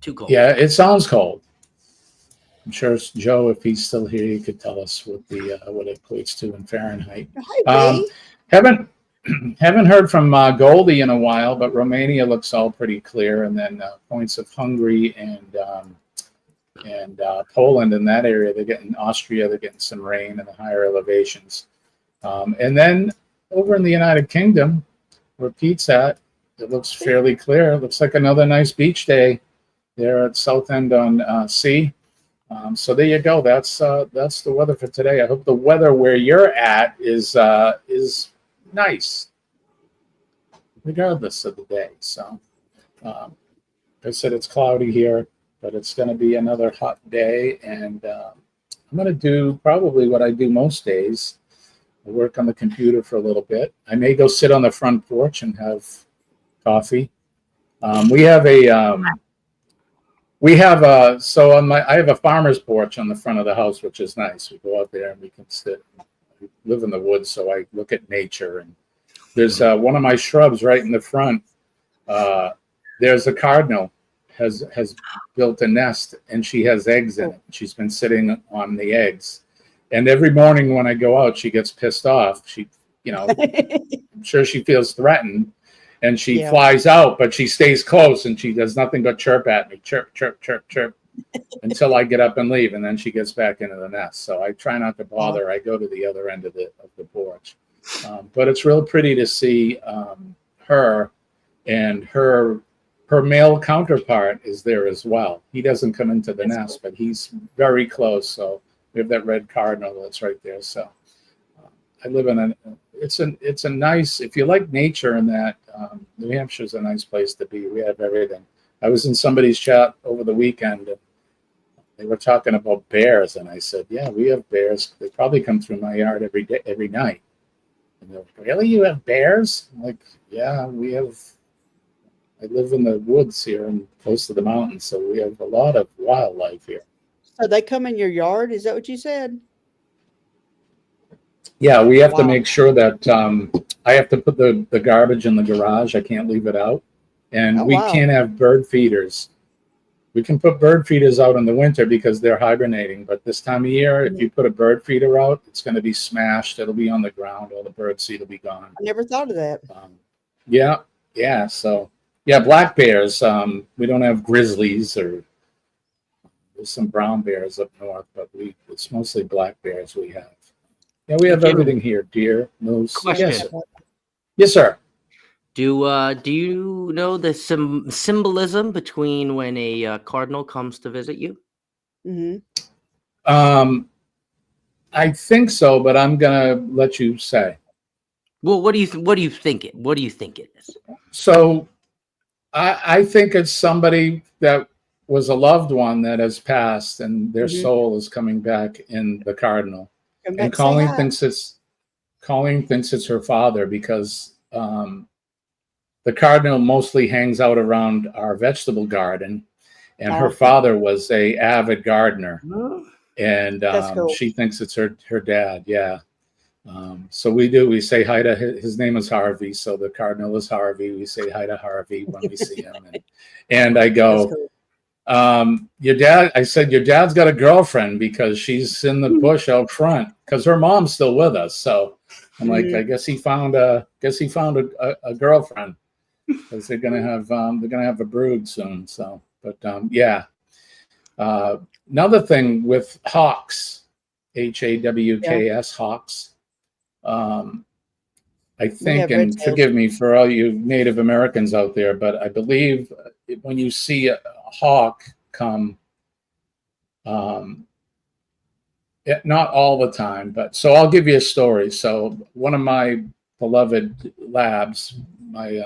S5: Too cold.
S4: Yeah, it sounds cold. I'm sure Joe, if he's still here, he could tell us what it equates to in Fahrenheit.
S6: Hi, B.
S4: Haven't heard from Goldie in a while, but Romania looks all pretty clear, and then points of Hungary and Poland in that area. Austria, they're getting some rain in the higher elevations. And then over in the United Kingdom, where Pete's at, it looks fairly clear. It looks like another nice beach day there at Southend on Sea. So there you go. That's the weather for today. I hope the weather where you're at is nice, regardless of the day. So, I said it's cloudy here, but it's going to be another hot day, and I'm going to do probably what I do most days. I work on the computer for a little bit. I may go sit on the front porch and have coffee. I have a farmer's porch on the front of the house, which is nice. We go out there and we can sit. We live in the woods, so I look at nature. And there's one of my shrubs right in the front. There's a cardinal has built a nest, and she has eggs in it. She's been sitting on the eggs. And every morning when I go out, she gets pissed off. I'm sure she feels threatened, and she flies out, but she stays close, and she does nothing but chirp at me, chirp, chirp, chirp, chirp, until I get up and leave, and then she gets back into the nest. So I try not to bother. I go to the other end of the porch. But it's real pretty to see her, and her male counterpart is there as well. He doesn't come into the nest, but he's very close. So we have that red cardinal that's right there. So I live in it's a nice, if you like nature, and that New Hampshire's a nice place to be. We have everything. I was in somebody's chat over the weekend, and they were talking about bears, and I said, yeah, we have bears. They probably come through my yard every night. And they're like, really? You have bears? I'm like, yeah, we have. I live in the woods here and close to the mountains, so we have a lot of wildlife here.
S6: So they come in your yard? Is that what you said?
S4: Yeah, we have to make sure that I have to put the garbage in the garage. I can't leave it out. And we can't have bird feeders. We can put bird feeders out in the winter because they're hibernating. But this time of year, if you put a bird feeder out, it's going to be smashed. It'll be on the ground. All the bird seed will be gone.
S6: I never thought of that.
S4: Yeah. So, yeah, black bears. We don't have grizzlies, or there's some brown bears up north, but it's mostly black bears we have. Yeah, we have everything here: deer, moose.
S5: Question.
S4: Yes, sir.
S5: Do you know the symbolism between when a cardinal comes to visit you?
S6: Mm-hmm.
S4: I think so, but I'm gonna let you say.
S5: Well, what do you think it is?
S4: So, I think it's somebody that was a loved one that has passed, and their
S6: Mhm.
S4: soul is coming back in the Cardinal.
S6: Come back,
S4: And
S6: say
S4: Colleen
S6: hi.
S4: thinks it's her father because the Cardinal mostly hangs out around our vegetable garden, and her
S6: Oh.
S4: father was a avid gardener,
S5: Hmm?
S4: and
S6: That's cool.
S4: she thinks it's her dad. Yeah. So we say hi to his name is Harvey. So the Cardinal is Harvey. We say hi to Harvey when we see him. And I
S6: That's
S4: go,
S6: cool.
S4: your dad, I said, your dad's got a girlfriend because she's in the bush out front because her mom's still with us. So I'm like,
S6: Mhm.
S4: I guess he found a girlfriend because they're going to have a brood soon. So, but yeah. Another thing with hawks, HAWKS, hawks. I think,
S6: have red
S4: and
S6: tails.
S4: forgive me for all you Native Americans out there, but I believe when you see a hawk come, not all the time, but so I'll give you a story. So one of my beloved labs, my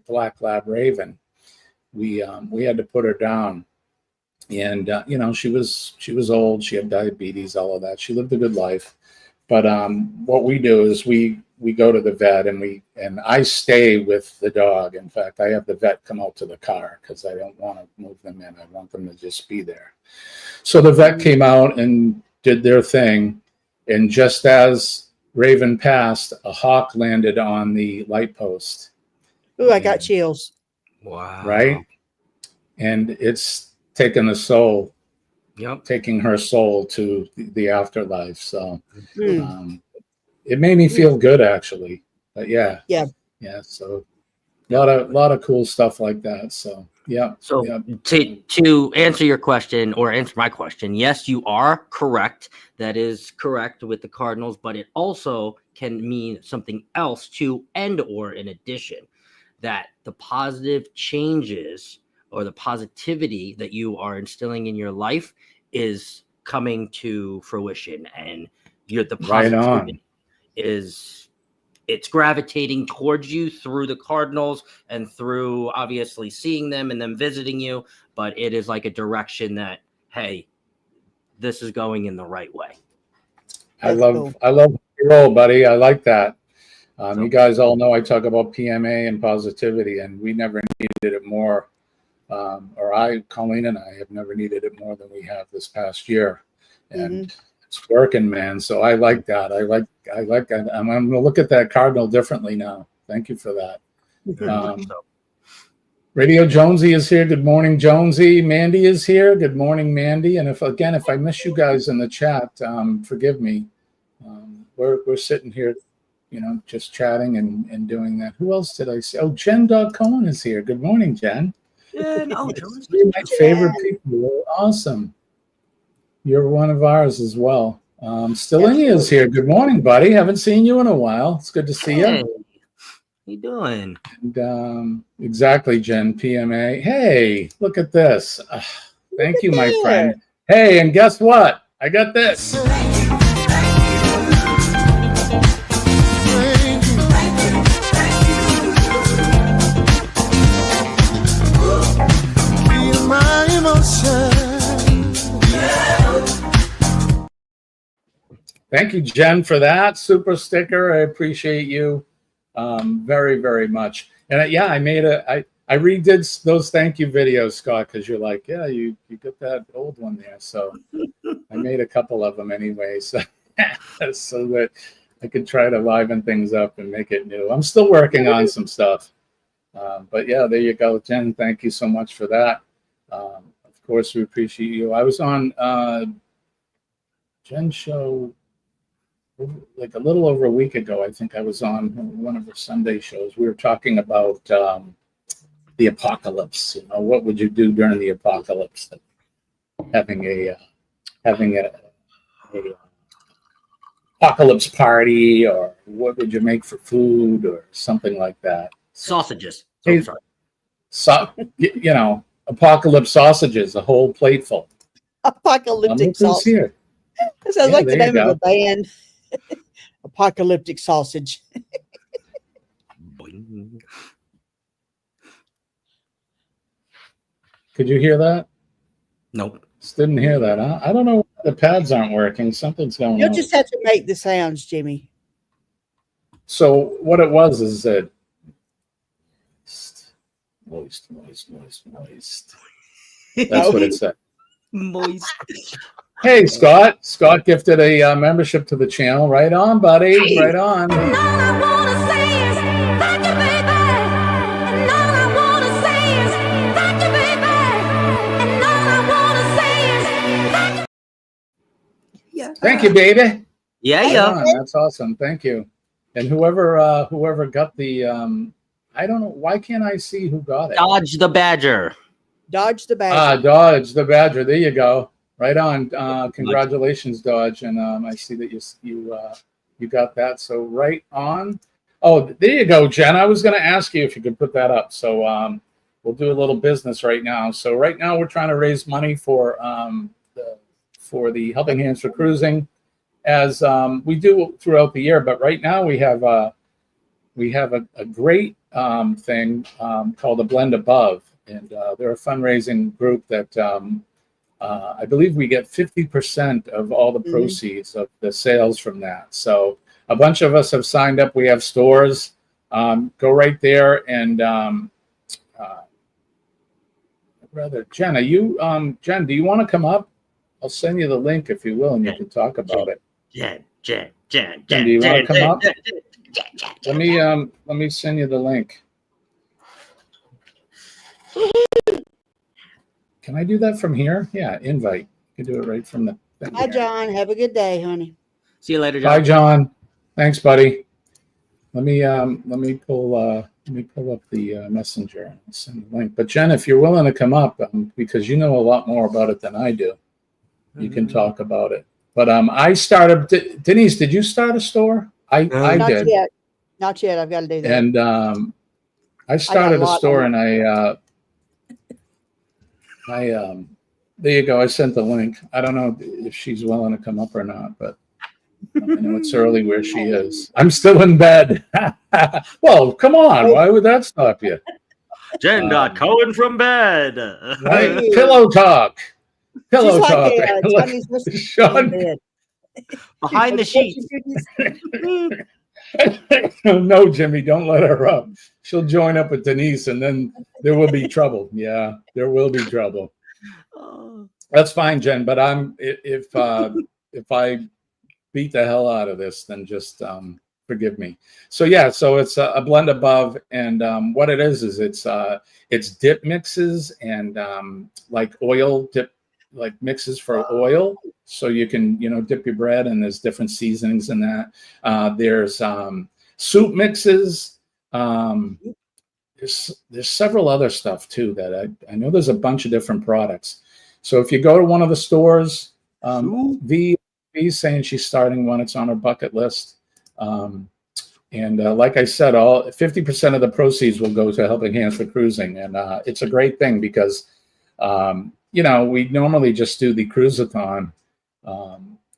S4: black lab Raven, we had to put her down, and she was old, she had diabetes, all of that. She lived a good life. But what we do is we go to the vet and I stay with the dog. In fact, I have the vet come out to the car because I don't want to move them in. I want them to just be there. So the vet came out and did their thing, and just as Raven passed, a hawk landed on the light post.
S6: Ooh, I got
S4: And-
S6: chills.
S5: Wow.
S4: right, and it's taken a soul.
S5: Yep.
S4: Taking her soul to the afterlife. So
S6: Mm.
S4: it made me feel good actually. But yeah. So a lot of cool stuff like that. So yeah.
S5: So
S4: yeah.
S5: to answer your question or answer my question, yes, you are correct. That is correct with the Cardinals, but it also can mean something else too, and or in addition, that the positive changes or the positivity that you are instilling in your life is coming to fruition, and the
S4: Right on.
S5: positivity it's gravitating towards you through the Cardinals and through obviously seeing them and them visiting you, but it is like a direction that, hey, this is going in the right way.
S4: I
S6: That's
S4: love
S6: cool.
S4: your role, buddy. I like that.
S5: So-
S4: You guys all know I talk about PMA and positivity, and we never needed it more. Colleen and I have never needed it more than we have this past year, and it's working, man. So I like that. I like that. I'm going to look at that Cardinal differently now. Thank you for that.
S5: Very much so.
S4: Radio Jonesy is here. Good morning, Jonesy. Mandy is here. Good morning, Mandy. And if I miss you guys in the chat, forgive me. We're sitting here, just chatting and doing that. Who else did I see? Oh, Jen Cohen is here. Good morning, Jen.
S5: Yeah, no, Jones.
S4: Three of my favorite people. You're awesome. You're one of ours as well. Stellini is here. Good morning, buddy. Haven't seen you in a while. It's good to see
S5: Hey,
S4: you.
S5: how you doing?
S4: And, exactly, Jen. PMA. Hey, look at this. Thank you, my friend. Hey, and guess what? I got this.
S1: Feel my emotion.
S4: Thank you, Jen, for that super sticker. I appreciate you very, very much. And I redid those thank you videos, Scott, because you're like, yeah, you got that old one there. So I made a couple of them anyway, so that I could try to liven things up and make it new. I'm still working on some stuff. But yeah, there you go, Jen. Thank you so much for that. Of course, we appreciate you. I was on Jen's show like a little over a week ago. I think I was on one of her Sunday shows. We were talking about the apocalypse. What would you do during the apocalypse? Having a apocalypse party, or what would you make for food, or something like that.
S5: Sausages.
S4: Hey,
S5: sorry.
S4: Apocalypse sausages, a whole plateful.
S6: Apocalyptic
S4: Look who's
S6: sausage.
S4: here.
S6: That sounds
S4: Yeah,
S6: like the
S4: there you
S6: name of
S4: go.
S6: a band. Apocalyptic sausage.
S5: Boing.
S4: Could you hear that?
S5: Nope.
S4: Just didn't hear that. Huh? I don't know why the pads aren't working. Something's going
S6: You'll
S4: on.
S6: just have to make the sounds, Jimmy.
S4: So what it was is that moist. That's what it said.
S5: Moist.
S4: Hey, Scott. Scott gifted a membership to the channel. Right on, buddy. Right on. Thank you, baby.
S5: Yeah,
S4: Right
S5: yeah.
S4: on. That's awesome. Thank you. And whoever got the I don't know, why can't I see who got it?
S5: Dodge the Badger.
S6: Dodge the Badger.
S4: Dodge the Badger. There you go. Right on. Congratulations, Dodge. And I see that you got that. So right on. Oh, there you go, Jen. I was going to ask you if you could put that up. So we'll do a little business right now. So right now we're trying to raise money for the Helping Hands for Cruising, as we do throughout the year. But right now we have a great thing called the Blend Above, and they're a fundraising group that I believe we get 50% of all the proceeds of the sales from that. So a bunch of us have signed up. We have stores. Go right there and Jen, Jen, do you want to come up? I'll send you the link if you will, and you can talk about it.
S5: Jen,
S4: Jen, do you want to come up? Let me send you the link. Can I do that from here? Yeah, invite. You can do it right from the thing.
S6: Hi, John. Have a good day, honey.
S5: See you later, John.
S4: Bye, John. Thanks, buddy. Let me pull up the messenger and send the link. But Jen, if you're willing to come up, because you know a lot more about it than I do, you can talk about it. But I started. Denise, did you start a store? I
S6: Not
S4: did.
S6: yet. Not yet. I've got to do that.
S4: And I started a store, and there you go. I sent the link. I don't know if she's willing to come up or not, but I know it's early where she is. I'm still in bed. Well, come on. Why would that stop you?
S5: Jen got Cohen from bed.
S4: Right? Pillow talk. Pillow
S6: She's
S4: talk.
S6: like Chinese whiskey
S4: Sean-
S6: in bed.
S5: Behind the sheets.
S4: No, Jimmy, don't let her up. She'll join up with Denise, and then there will be trouble. Yeah, there will be trouble. That's fine, Jen. But if I beat the hell out of this, then just forgive me. So yeah, so it's a Blend Above, and what it is it's dip mixes and like oil dip, like mixes for oil, so you can dip your bread, and there's different seasonings in that. There's soup mixes. There's several other stuff too that I know there's a bunch of different products. So if you go to one of the stores, V's saying she's starting one. It's on her bucket list. And like I said, 50% of the proceeds will go to Helping Hands for Cruising, and it's a great thing because we normally just do the cruise-a-thon,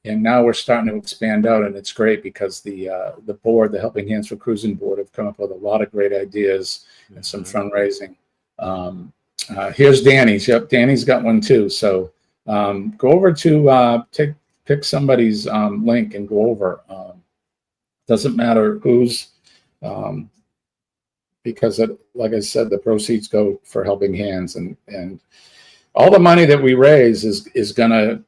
S4: and now we're starting to expand out, and it's great because the board, the Helping Hands for Cruising board, have come up with a lot of great ideas and some fundraising. Here's Danny's. Yep, Danny's got one too. So go over to pick somebody's link and go over. Doesn't matter whose, because like I said, the proceeds go for Helping Hands, and all the money that we raise is going to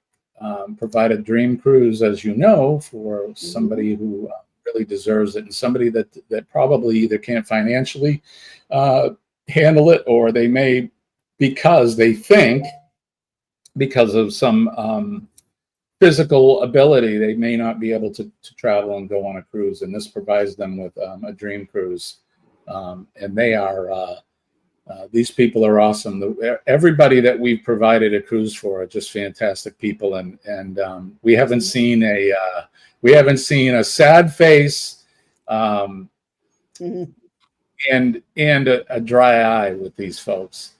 S4: provide a dream cruise, as you know, for somebody who really deserves it, and somebody that probably either can't financially handle it, or they may, because they think, because of some physical ability, they may not be able to travel and go on a cruise, and this provides them with a dream cruise. And they are these people are awesome. Everybody that we've provided a cruise for are just fantastic people, and we haven't seen a sad face and a dry eye with these folks.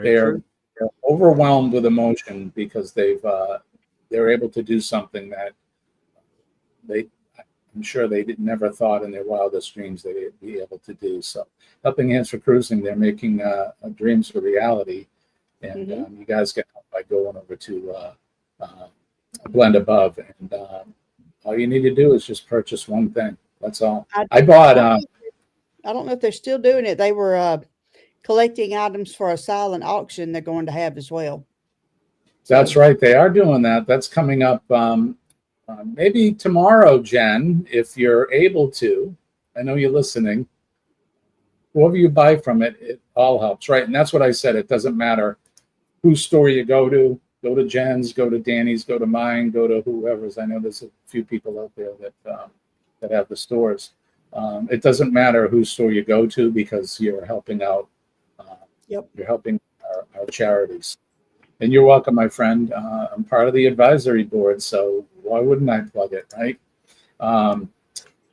S4: They're overwhelmed with emotion because they're able to do something that I'm sure they never thought in their wildest dreams they'd be able to do. So Helping Hands for Cruising, they're making dreams a reality. And you guys can help by going over to Blend Above. And all you need to do is just purchase one thing. That's all. I bought.
S6: I don't know if they're still doing it. They were collecting items for a silent auction they're going to have as well.
S4: That's right. They are doing that. That's coming up maybe tomorrow, Jen, if you're able to. I know you're listening. Whoever you buy from it, it all helps, right? And that's what I said. It doesn't matter whose store you go to. Go to Jen's, go to Danny's, go to mine, go to whoever's. I know there's a few people out there that have the stores. It doesn't matter whose store you go to because you're helping out. You're helping our charities. And you're welcome, my friend. I'm part of the advisory board, so why wouldn't I plug it, right?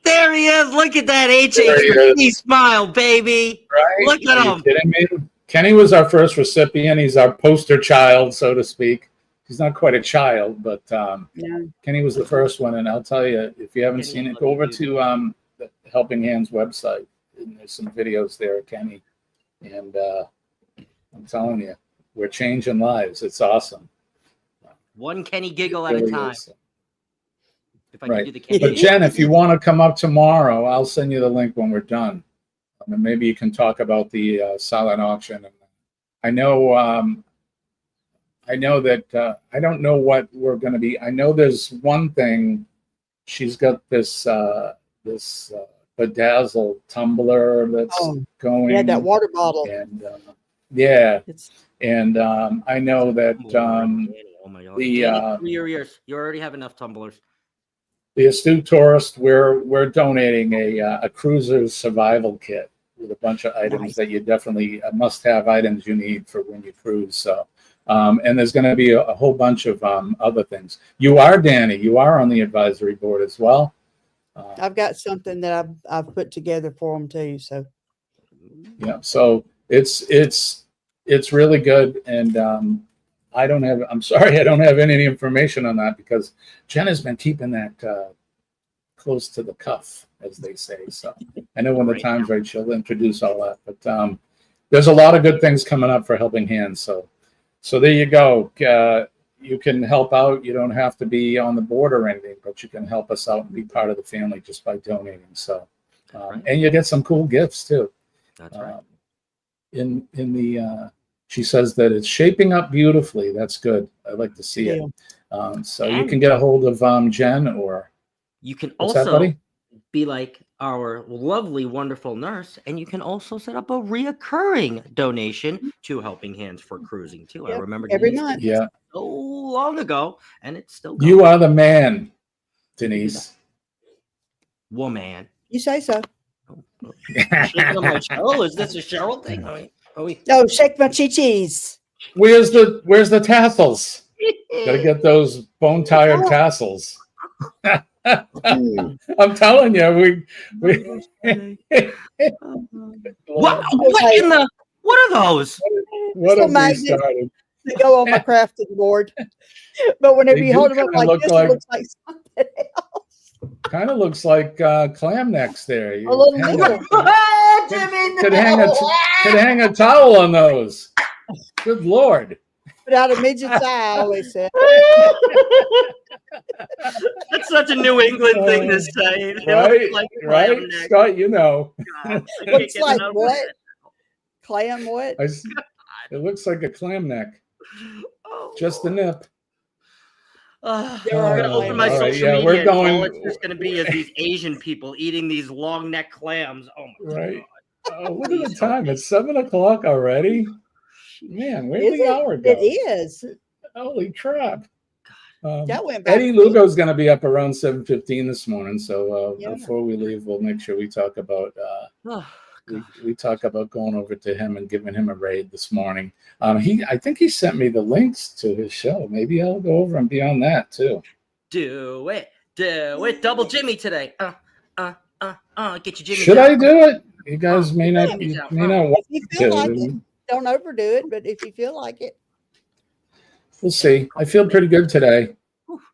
S5: There he is. Look at that HHP smile, baby.
S4: Right?
S5: Look at him.
S4: Kidding me? Kenny was our first recipient. He's our poster child, so to speak. He's not quite a child, but Kenny was the first one. And I'll tell you, if you haven't seen it, go over to the Helping Hands website. And there's some videos there of Kenny. And I'm telling you, we're changing lives. It's awesome.
S5: One Kenny giggle at a time. If I can do the
S4: But
S5: Kenny.
S4: Jen, if you want to come up tomorrow, I'll send you the link when we're done. And maybe you can talk about the silent auction. I know that I don't know what we're going to be. I know there's one thing. She's got this bedazzled tumbler that's going.
S6: Yeah, that water bottle.
S4: And and I know that
S5: Oh my God. Danny, your ears. You already have enough tumblers.
S4: the Astute Tourist, we're donating a cruiser's survival kit with a bunch of items that you definitely must-have items you need for when you cruise. So, and there's going to be a whole bunch of other things. You are, Danny, you are on the advisory board as well.
S6: I've got something that I've put together for them too. So
S4: yeah, so it's really good, and I'm sorry I don't have any information on that because Jen has been keeping that close to the cuff, as they say. So I know when the time's right, she'll introduce all that. But there's a lot of good things coming up for Helping Hands. So there you go. You can help out. You don't have to be on the board or anything, but you can help us out and be part of the family just by donating. So, and you get some cool gifts too.
S5: That's right.
S4: In the she says that it's shaping up beautifully. That's good. I like to see it. So you can get a hold of Jen, or
S5: you can
S4: what's that,
S5: also
S4: buddy?
S5: be like our lovely, wonderful nurse, and you can also set up a reoccurring donation to Helping Hands for cruising too. I remember
S6: every
S5: Denise
S6: month.
S5: did
S4: Yeah.
S5: so long ago, and it's still going.
S4: You are the man, Denise.
S5: Woman.
S6: You say so.
S5: I'm like, Cheryl, is this a Cheryl thing?
S6: Oh, shake my chi-chis.
S4: Where's the tassels? Gotta get those bone-tired tassels. I'm telling you,
S5: what are those?
S4: What
S6: So
S4: have we
S6: magnets.
S4: started?
S6: They go on my crafting board. But whenever
S4: They
S6: you
S4: do
S6: hold them up
S4: kinda
S6: like
S4: look
S6: this,
S4: like-
S6: it looks like something else.
S4: Kind of looks like clam necks there. You
S6: A little
S4: hang
S6: nibble.
S4: could hang a towel on those. Good Lord.
S6: But out of midget's eye, I always said.
S5: That's such a New England thing to say.
S4: Right,
S5: Like
S4: right.
S5: clam neck.
S4: Scott, you know.
S5: God, I
S6: Looks
S5: can't get
S6: like
S5: enough of
S6: what?
S5: it.
S6: Clam what?
S4: It looks like a clam neck.
S5: Oh,
S4: Just the nip.
S5: I'm
S6: There are
S5: gonna open my
S6: clams.
S4: All right,
S5: social
S4: yeah,
S5: media.
S4: we're
S5: And all
S4: going-
S5: it's just gonna be is these Asian people eating these long neck clams. Oh my
S4: Right.
S5: God.
S4: Look at the time. It's 7:00 already. Man, where
S6: Is
S4: did the
S6: it?
S4: hour go?
S6: It is.
S4: Holy crap.
S6: That went back.
S4: Eddie Lugo's going to be up around 7:15 this morning. So
S6: Yeah.
S4: before we leave, we'll make sure we talk about
S5: Oh,
S4: we talk about going over to him and giving him a raid this morning. I think he sent me the links to his show. Maybe I'll go over and be on that too.
S5: do it. Double Jimmy today. Get your Jimmy.
S4: Should I do it? You guys may not want
S6: If you feel like it,
S4: to.
S6: don't overdo it. But if you feel like it,
S4: We'll see. I feel pretty good today.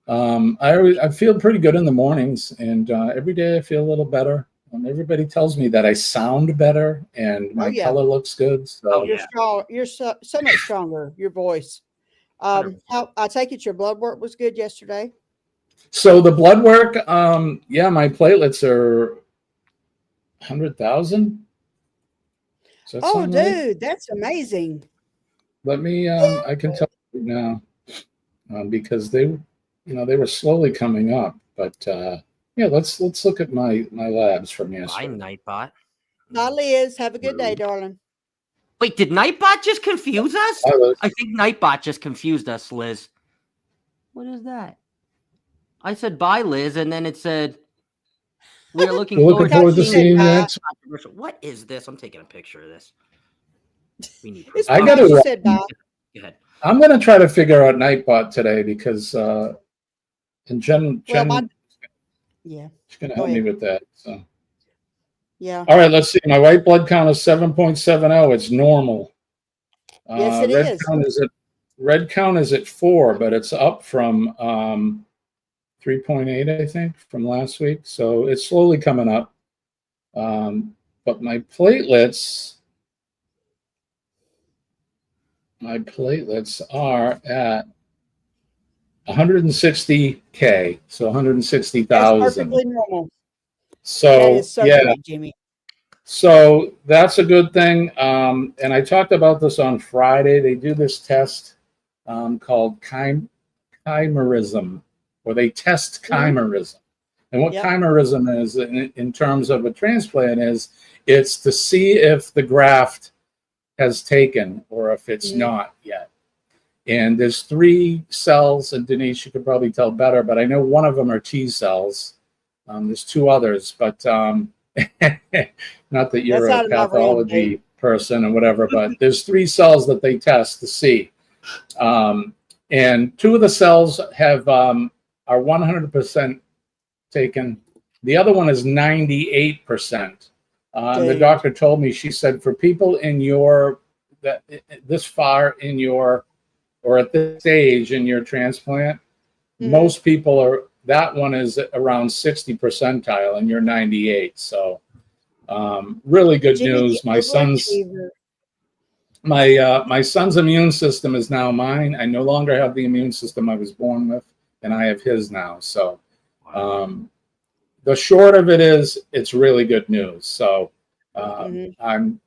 S4: I feel pretty good in the mornings, and every day I feel a little better. Everybody tells me that I sound better and my
S6: yeah.
S4: color looks good. So
S5: Oh,
S6: You're
S5: yeah.
S6: strong. You're so much stronger. Your voice. I take it your blood work was good yesterday.
S4: So the blood work, yeah, my platelets are 100,000. Does that
S6: Oh,
S4: sound right?
S6: dude, that's amazing.
S4: Let me, I can tell you now, because they were slowly coming up. But yeah, let's look at my labs from
S5: Bye,
S4: yesterday.
S5: Nightbot.
S6: Bye, Liz. Have a good day, darling.
S5: Wait, did Nightbot just confuse us?
S4: Hi, Liz.
S5: I think Nightbot just confused us, Liz. What is that? I said bye, Liz, and then it said we are looking
S4: We're looking forward to
S6: She said
S4: seeing you
S6: bye.
S4: next.
S5: controversial. What is this? I'm taking a picture of this. We need
S6: It's
S4: I
S6: because
S4: gotta-
S6: she said bye.
S5: Go ahead.
S4: I'm gonna try to figure out Nightbot today because and Jen,
S6: Well, yeah,
S4: she's gonna
S6: go
S4: help me
S6: ahead.
S4: with that. So
S6: yeah.
S4: all right, let's see. My white blood count is 7.70. It's normal.
S6: Yes, it
S4: red
S6: is.
S4: Red count is at 4, but it's up from 3.8, I think, from last week. So it's slowly coming up. But my platelets are at 160K, so
S6: That's
S4: 160,000.
S6: perfectly normal. That
S4: So
S6: is so
S4: yeah,
S6: good, Jimmy.
S4: so that's a good thing. And I talked about this on Friday. They do this test called chimerism, where they test chimerism. And what
S6: Yep.
S4: chimerism is in terms of a transplant is it's to see if the graft has taken or if it's not yet. And there's 3 cells, and Denise, you could probably tell better, but I know one of them are T cells. There's 2 others, but not that you're
S6: That's out
S4: a
S6: of my realm,
S4: pathology
S6: babe.
S4: person or whatever, but there's 3 cells that they test to see. And 2 of the cells have are 100% taken. The other one is 98%. The
S6: Dude.
S4: doctor told me, she said, for people in your this far in your or at this stage in your transplant, most people are, that one is around 60 percentile and you're 98. So really good
S6: Jimmy,
S4: news.
S6: the
S4: My son's
S6: overachiever.
S4: my son's immune system is now mine. I no longer have the immune system I was born with, and I have his now. So the short of it is, it's really good news. So I'm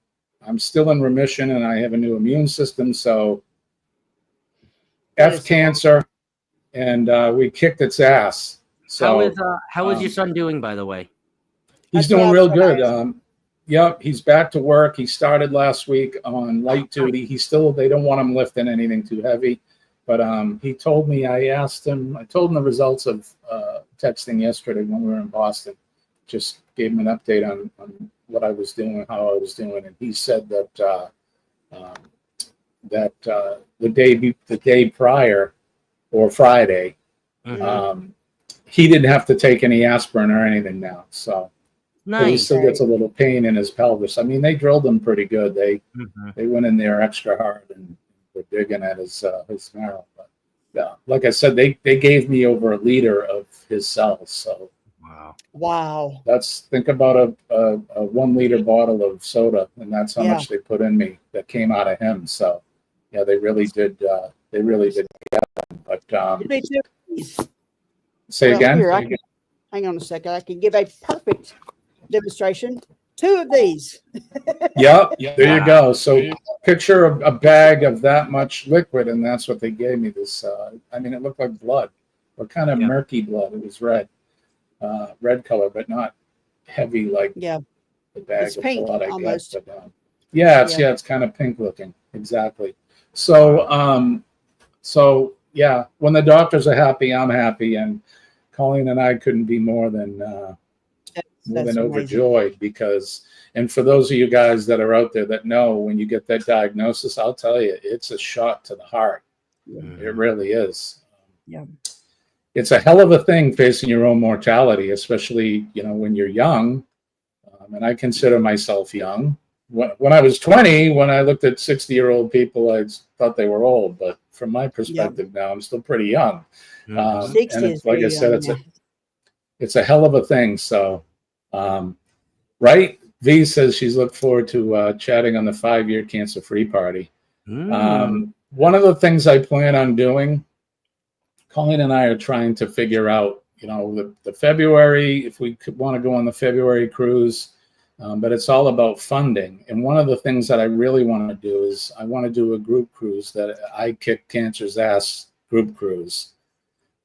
S4: still in remission, and I have a new immune system. So F cancer, and we kicked its ass. So
S5: How is your son doing, by the way?
S4: he's
S6: That's what I
S4: doing
S6: was
S4: real
S6: gonna
S4: good.
S6: ask.
S4: Yep, he's back to work. He started last week on light duty. They don't want him lifting anything too heavy. But he told me, I told him the results of texting yesterday when we were in Boston. Just gave him an update on what I was doing, how I was doing. And he said that the day prior, or Friday, he didn't have to take any aspirin or anything now. So but he
S5: Nice.
S4: still gets a little pain in his pelvis. I mean, they drilled him pretty good. They went in there extra hard and were digging at his marrow. But yeah, like I said, they gave me over 1 liter of his cells. So
S6: Wow.
S4: think about a 1 liter bottle of soda, and that's how much they put in me that came out of him. So yeah, they really did. They really did get them. But
S6: Me too.
S4: say
S6: Well,
S4: again.
S6: here, hang on a second. I can give a perfect demonstration. 2 of these.
S4: Yeah, there you go. So picture a bag of that much liquid, and that's what they gave me. This, I mean, it looked like blood, or kind of murky blood. It was red color, but not heavy like
S6: Yeah.
S4: the bag
S6: It's
S4: of
S6: pink,
S4: blood I
S6: almost.
S4: got. But, it's kind of pink looking. Exactly. So, yeah, when the doctors are happy, I'm happy, and Colleen and I couldn't be more than
S6: That's
S4: overjoyed because, and for those of you guys that are out there that know, when you get that diagnosis, I'll tell you, it's a shot to the heart. It really is.
S6: Yeah.
S4: It's a hell of a thing facing your own mortality, especially, when you're young. And I consider myself young. When I was 20, when I looked at 60-year-old people, I thought they were old. But from my perspective now, I'm still pretty young.
S6: 60
S4: and
S6: is
S4: it's, like I
S6: pretty
S4: said,
S6: young,
S4: it's a hell of a thing. So, Right? V says she's looked forward to chatting on the 5-year cancer-free party. One of the things I plan on doing, Colleen and I are trying to figure out, the February, if we want to go on the February cruise, but it's all about funding. And one of the things that I really want to do is I want to do a group cruise, that I Kick Cancer's Ass group cruise.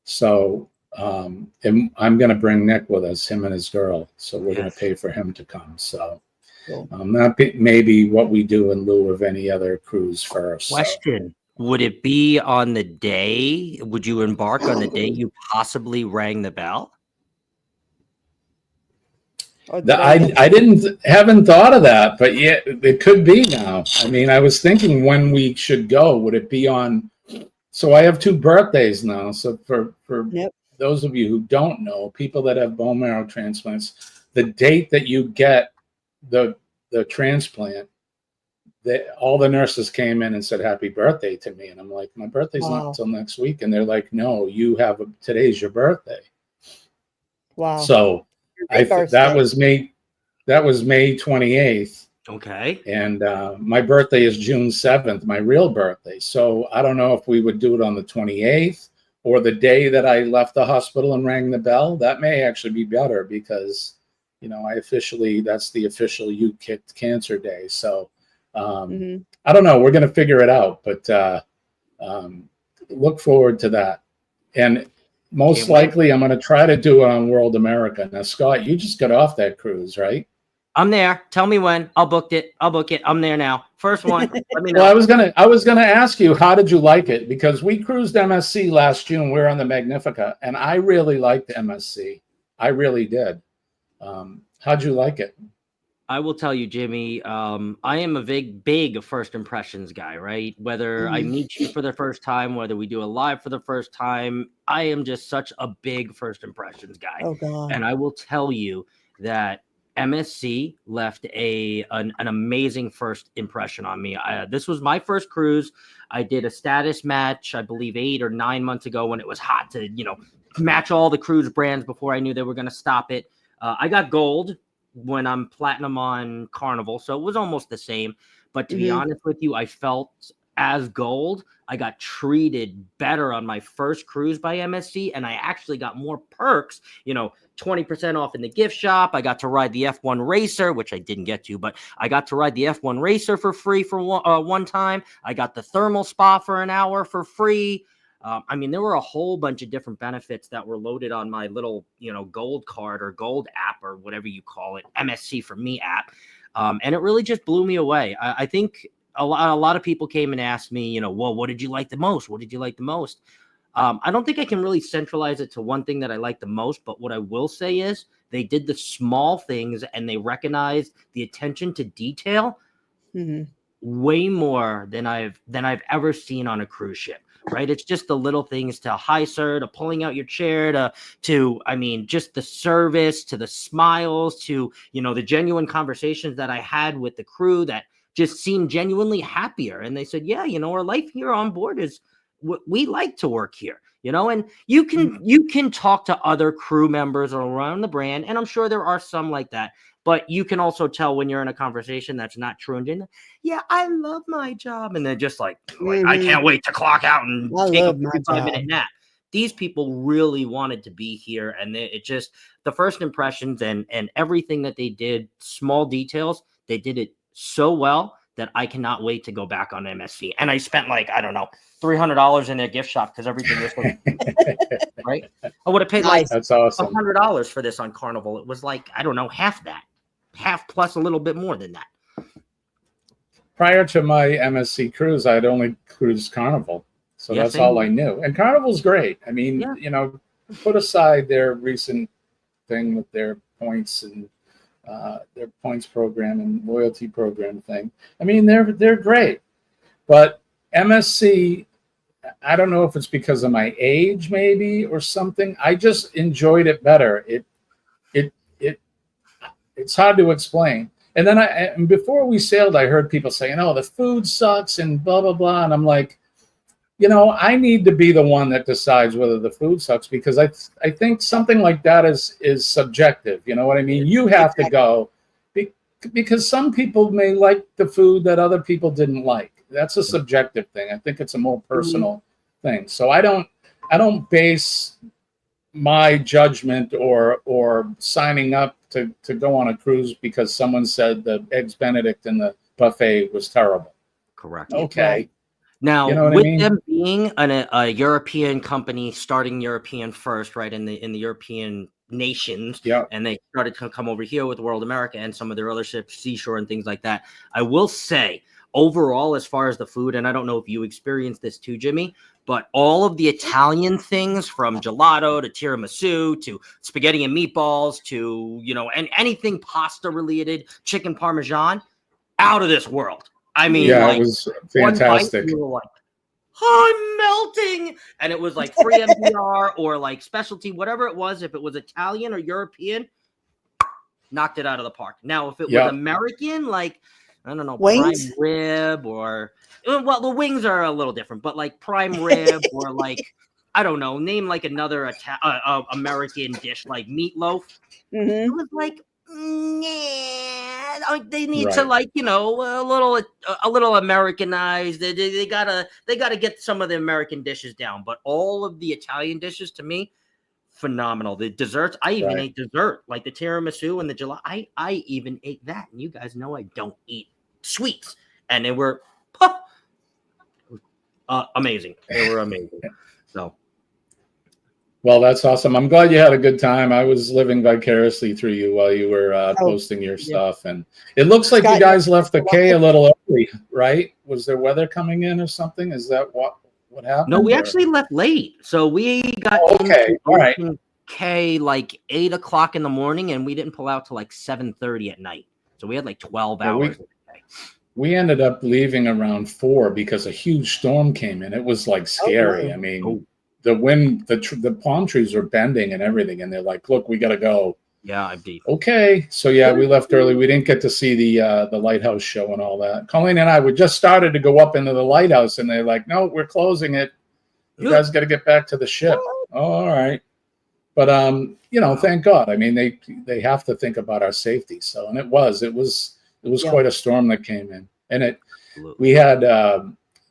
S4: So and I'm going to bring Nick with us, him and his girl. So we're going to pay for him to come. So that maybe what we do in lieu of any other cruise first.
S5: Question. Would it be on the day? Would you embark on the day you possibly rang the bell?
S4: I haven't thought of that, but yeah, it could be now. I mean, I was thinking when we should go. Would it be on? So I have 2 birthdays now. So for those of you who don't know, people that have bone marrow transplants, the date that you get the transplant, all the nurses came in and said happy birthday to me, and I'm like, my birthday's not until next week, and they're like, no, today's your birthday.
S6: Wow.
S4: So that was May 28th.
S5: Okay.
S4: And my birthday is June 7th, my real birthday. So I don't know if we would do it on the 28th or the day that I left the hospital and rang the bell. That may actually be better because, that's the official You Kicked Cancer Day. So I don't know. We're going to figure it out, but look forward to that. And most likely I'm going to try to do it on World America. Now, Scott, you just got off that cruise, right?
S5: I'm there. Tell me when. I'll book it. I'm there now. First one. Let me know.
S4: Well, I was gonna ask you, how did you like it? Because we cruised MSC last June. We were on the Magnifica, and I really liked MSC. I really did. How'd you like it?
S5: I will tell you, Jimmy, I am a big first impressions guy, right? Whether I meet you for the first time, whether we do a live for the first time, I am just such a big first impressions guy.
S6: Oh, God.
S5: And I will tell you that MSC left an amazing first impression on me. This was my first cruise. I did a status match, I believe 8 or 9 months ago, when it was hot to, match all the cruise brands before I knew they were going to stop it. I got gold when I'm platinum on Carnival, so it was almost the same. But to be honest with you, I felt as gold, I got treated better on my first cruise by MSC, and I actually got more perks, 20% off in the gift shop. I got to ride the F1 Racer, which I didn't get to, but I got to ride the F1 Racer for free for one time. I got the thermal spa for an hour for free. There were a whole bunch of different benefits that were loaded on my little, gold card or gold app or whatever you call it, MSC for Me app. And it really just blew me away. I think a lot of people came and asked me, well, what did you like the most? What did you like the most? I don't think I can really centralize it to one thing that I like the most, but what I will say is they did the small things and they recognized the attention to detail way more than I've ever seen on a cruise ship. Right. It's just the little things to hi, sir, to pulling out your chair, to just the service, to the smiles, to, the genuine conversations that I had with the crew that just seemed genuinely happier. And they said, yeah, our life here on board is we like to work here, and you can talk to other crew members around the brand. And I'm sure there are some like that. But you can also tell when you're in a conversation that's not true and genuine. Yeah, I love my job. And they're just like I can't wait to clock out and take a 45-minute nap. These people really wanted to be here. And it just, the first impressions and everything that they did, small details, they did it so well that I cannot wait to go back on MSC. And I spent $300 in their gift shop because everything was right. I would have paid
S4: that's awesome.
S5: $100 for this on Carnival. It was half plus a little bit more than that.
S4: Prior to my MSC cruise, I'd only cruised Carnival. So that's all I knew. And Carnival's great. Put aside their recent thing with their points and their points program and loyalty program thing. They're great. But MSC, I don't know if it's because of my age maybe or something. I just enjoyed it better. It's hard to explain. And then before we sailed, I heard people saying, "Oh, the food sucks," and blah blah blah. And I'm like, I need to be the one that decides whether the food sucks, because I think something like that is subjective. You know what I mean? You have to go, because some people may like the food that other people didn't like. That's a subjective thing. I think it's a more personal thing. So I don't base my judgment or signing up to go on a cruise because someone said the eggs Benedict in the buffet was terrible.
S5: Correct.
S4: Okay.
S5: Now,
S4: You know what I
S5: with
S4: mean?
S5: them being a European company, starting European first, right, in the European nations,
S4: Yeah.
S5: and they started to come over here with World America and some of their other ships, Seashore and things like that. I will say, overall, as far as the food, and I don't know if you experienced this too, Jimmy, but all of the Italian things from gelato to tiramisu to spaghetti and meatballs to, and anything pasta related, chicken parmesan, out of this world. I mean,
S4: Yeah,
S5: like,
S4: it was
S5: one bite,
S4: fantastic.
S5: you were like, I'm melting. And it was like free MDR or like specialty, whatever it was. If it was Italian or European, knocked it out of the park. Now, if it was American, like, I don't know,
S6: Wings?
S5: prime rib or, well, the wings are a little different, but like prime rib or like, I don't know, name like another American dish like meatloaf. It was like, they need to, like, a little Americanized. They gotta get some of the American dishes down. But all of the Italian dishes, to me, phenomenal. The desserts, I even ate dessert like the tiramisu and the gelato. I even ate that. And you guys know I don't eat sweets, and they were amazing. They were amazing. So.
S4: Well, that's awesome. I'm glad you had a good time. I was living vicariously through you while you were posting your stuff. And it looks like you guys left the K a little early, right? Was there weather coming in or something? Is that what happened?
S5: No, we actually left late. So we got into K like 8 o'clock in the morning, and we didn't pull out till like 7:30 at night. So we had like 12 hours.
S4: We ended up leaving around 4 because a huge storm came in. It was like scary. I mean, the wind, the palm trees were bending and everything, and they're like, "Look, we got to go."
S5: Yeah, I'm deep.
S4: Okay, so yeah, we left early. We didn't get to see the lighthouse show and all that. Colleen and I, we just started to go up into the lighthouse, and they're like, "No, we're closing it. You guys got to get back to the ship." Oh, all right, but thank God. I mean, they have to think about our safety. So, and it was quite a storm that came in, and we had.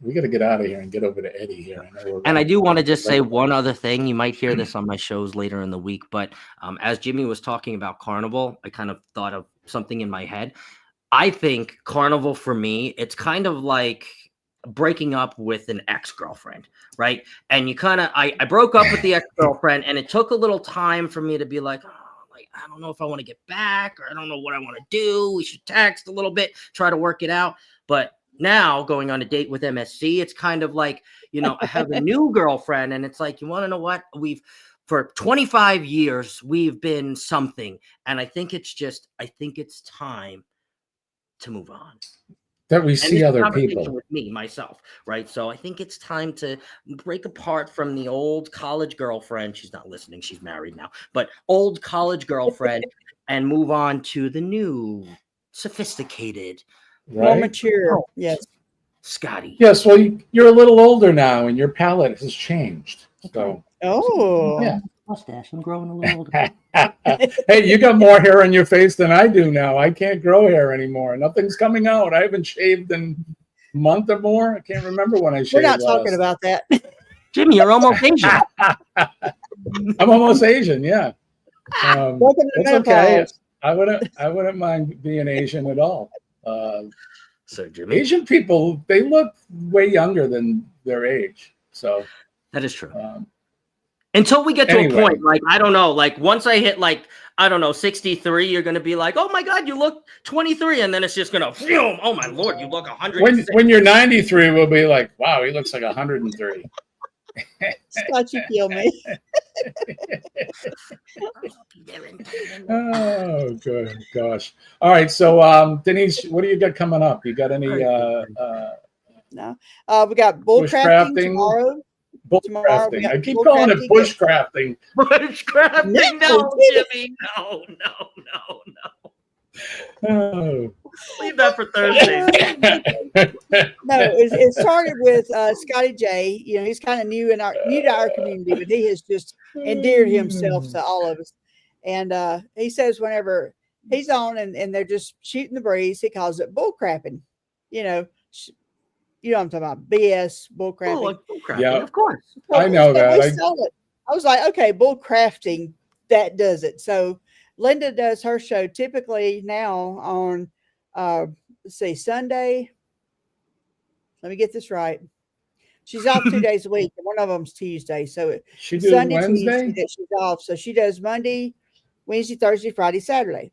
S4: We got to get out of here and get over to Eddie here.
S5: I do want to just say one other thing. You might hear this on my shows later in the week, but as Jimmy was talking about Carnival, I kind of thought of something in my head. I think Carnival for me, it's kind of like breaking up with an ex-girlfriend, right? And you kind of, I broke up with the ex-girlfriend, and it took a little time for me to be like, I don't know if I want to get back, or I don't know what I want to do. We should text a little bit, try to work it out. But now going on a date with MSC, it's kind of like, I have a new girlfriend, and it's like, you want to know what? For 25 years, we've been something. And I think it's time to move on.
S4: That we see other people.
S5: With myself, right? So I think it's time to break apart from the old college girlfriend. She's not listening. She's married now, but old college girlfriend and move on to the new sophisticated,
S6: more mature. Yes.
S5: Scotty.
S4: Yes. Well, you're a little older now, and your palate has changed. So.
S6: Oh.
S4: Yeah.
S5: Mustache. I'm growing a little older.
S4: Hey, you got more hair on your face than I do now. I can't grow hair anymore. Nothing's coming out. I haven't shaved in a month or more. I can't remember when I shaved.
S6: We're not talking about that.
S5: Jimmy, you're almost Asian.
S4: I'm almost Asian. Yeah. That's okay. I wouldn't mind being Asian at all.
S5: So Jimmy,
S4: Asian people, they look way younger than their age. So
S5: that is true. Until we get to a point, like, I don't know, like once I hit 63, you're going to be like, oh my God, you look 23. And then it's just going to, oh my Lord, you look 100.
S4: When you're 93, we'll be like, wow, he looks like 103.
S6: Scott, you kill me.
S4: Oh, good gosh. All right. So, Denise, what do you got coming up? You got any?
S6: No. We got bullcrafting tomorrow.
S4: Bushcrafting. I keep calling it bushcrafting.
S5: Bushcrafting. No, Jimmy. No.
S4: Oh.
S5: Leave that for Thursday.
S6: No, it started with Scotty J. He's kind of new to our community, but he has just endeared himself to all of us. And he says whenever he's on, and they're just shooting the breeze. He calls it bull crapping. You know, you know what I'm talking about? BS, bull
S5: Oh,
S6: crapping.
S5: like bull crapping,
S4: Yeah.
S5: of course.
S4: I know
S6: So
S4: that.
S6: we sold it. I was like, okay, bull crafting, that does it. So Linda does her show typically now on, let's see, Sunday. Let me get this right. She's off 2 days a week, and one of them's Tuesday. So
S4: She do
S6: Sunday,
S4: Wednesday?
S6: Tuesday that she's off. So she does Monday, Wednesday, Thursday, Friday, Saturday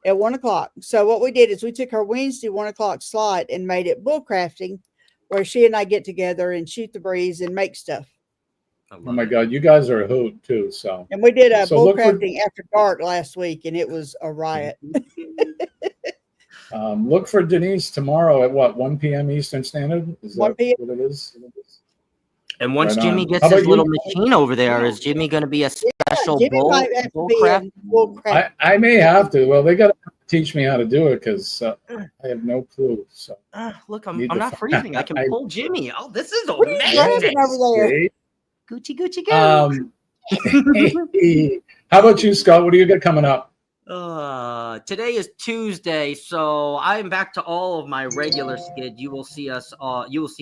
S6: at 1 o'clock. So what we did is we took her Wednesday 1 o'clock slot and made it bull crafting, where she and I get together and shoot the breeze and make stuff.
S5: I
S4: Oh
S5: love
S4: my
S5: it.
S4: God, you guys are a hoot too. So
S6: And we did a
S4: So
S6: bull
S4: look for-
S6: crafting after dark last week, and it was a riot.
S4: look for Denise tomorrow at what, 1 p.m. Eastern Standard? Is
S6: 1
S4: that
S6: p.m.
S4: what it is?
S5: And once
S4: Right
S5: Jimmy
S4: on.
S5: gets
S4: How
S5: his
S4: about
S5: little
S4: you?
S5: machine over there, is Jimmy going to be a special
S6: Jimmy
S5: bull,
S6: might have to
S5: bull
S6: be
S5: craft?
S6: in bull craft.
S4: I may have to. Well, they got to teach me how to do it because I have no clue. So
S5: Look,
S4: Need
S5: I'm
S4: to
S5: not
S4: find-
S5: freezing. I can
S4: I-
S5: pull Jimmy. Oh, this is
S6: What are you
S5: amazing.
S6: grabbing over there?
S4: See?
S5: Gucci, Gucci, go.
S4: How about you, Scott? What do you got coming up?
S5: Today is Tuesday, so I am back to all of my regular skid. You will see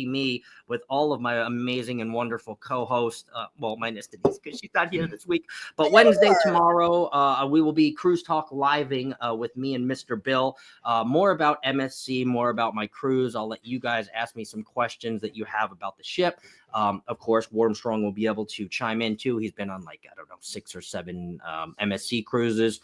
S5: me with all of my amazing and wonderful co-hosts. Well, minus Denise because she's not here this week. But Wednesday, tomorrow, we will be Cruise Talk living with me and Mr. Bill. More about MSC, more about my cruise. I'll let you guys ask me some questions that you have about the ship. Of course, Warmstrong will be able to chime in too. He's been on 6 or 7 MSC cruises.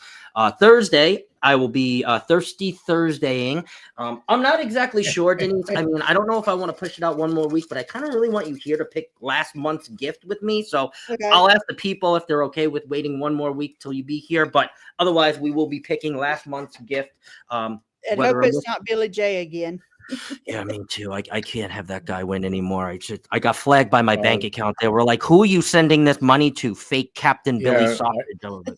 S5: Thursday, I will be Thirsty Thursdaying. I'm not exactly sure, Denise. I mean, I don't know if I want to push it out one more week, but I kind of really want you here to pick last month's gift with me. So
S6: Okay.
S5: I'll ask the people if they're okay with waiting one more week till you be here. But otherwise, we will be picking last month's gift.
S6: And
S5: whether
S6: hope
S5: I'm
S6: it's not Billy J again.
S5: Yeah, me too. I can't have that guy win anymore. I got flagged by my
S4: Oh.
S5: bank account. They were like, "Who are you sending this money to?" Fake Captain Billy
S4: Yeah,
S5: Sausage. I was like,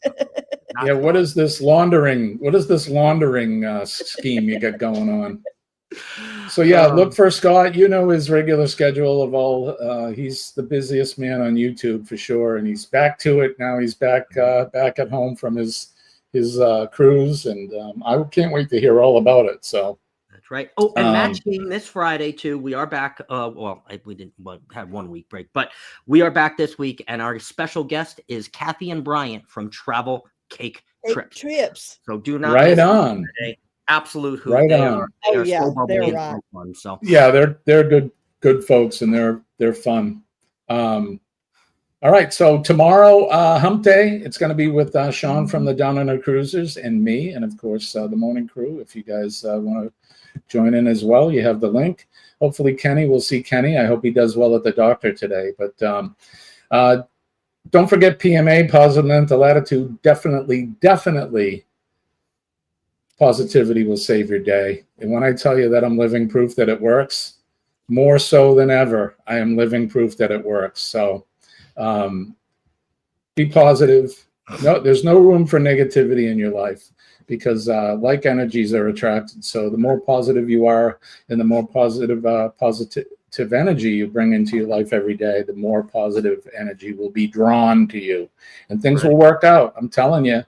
S5: "Not
S4: Yeah, what is this laundering? What is this laundering scheme you got going on? So yeah, look for Scott. You know his regular schedule of all. He's the busiest man on YouTube for sure, and he's back to it now. He's back at home from his cruise, and I can't wait to hear all about it. So
S5: That's right. Oh, and match game this Friday too. We are back. We didn't have 1 week break, but we are back this week, and our special guest is Kathy and Bryant from Travel Cake Trips. So do not
S4: right
S5: miss
S4: on.
S5: today. Absolute hoot.
S4: Right
S5: They
S4: on.
S5: are
S6: Oh, yeah,
S5: so bubbly
S6: they're
S5: and
S6: right.
S5: so fun. So
S4: Yeah, they're good folks, and they're fun. All right, so tomorrow, Hump Day, it's going to be with Sean from the Down Under Cruisers and me, and of course the morning crew. If you guys want to join in as well, you have the link. Hopefully, Kenny, we'll see Kenny. I hope he does well at the doctor today. But don't forget PMA, positive mental attitude. Definitely. Positivity will save your day. And when I tell you that I'm living proof that it works, more so than ever, I am living proof that it works. So be positive. No, there's no room for negativity in your life because like energies are attracted. So the more positive you are and the more positive energy you bring into your life every day, the more positive energy will be drawn to you and things will work out. I'm telling you.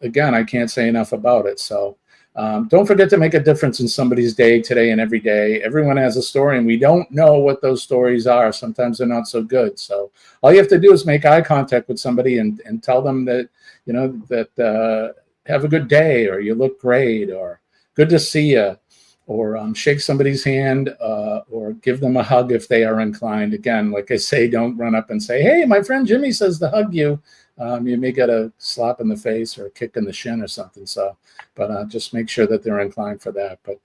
S4: Again, I can't say enough about it. So don't forget to make a difference in somebody's day today and every day. Everyone has a story, and we don't know what those stories are. Sometimes they're not so good. So all you have to do is make eye contact with somebody and tell them that, have a good day, or you look great, or good to see you, or shake somebody's hand, or give them a hug if they are inclined. Again, like I say, don't run up and say, "Hey, my friend Jimmy says to hug you." You may get a slap in the face or a kick in the shin or something. So, but just make sure that they're inclined for that. But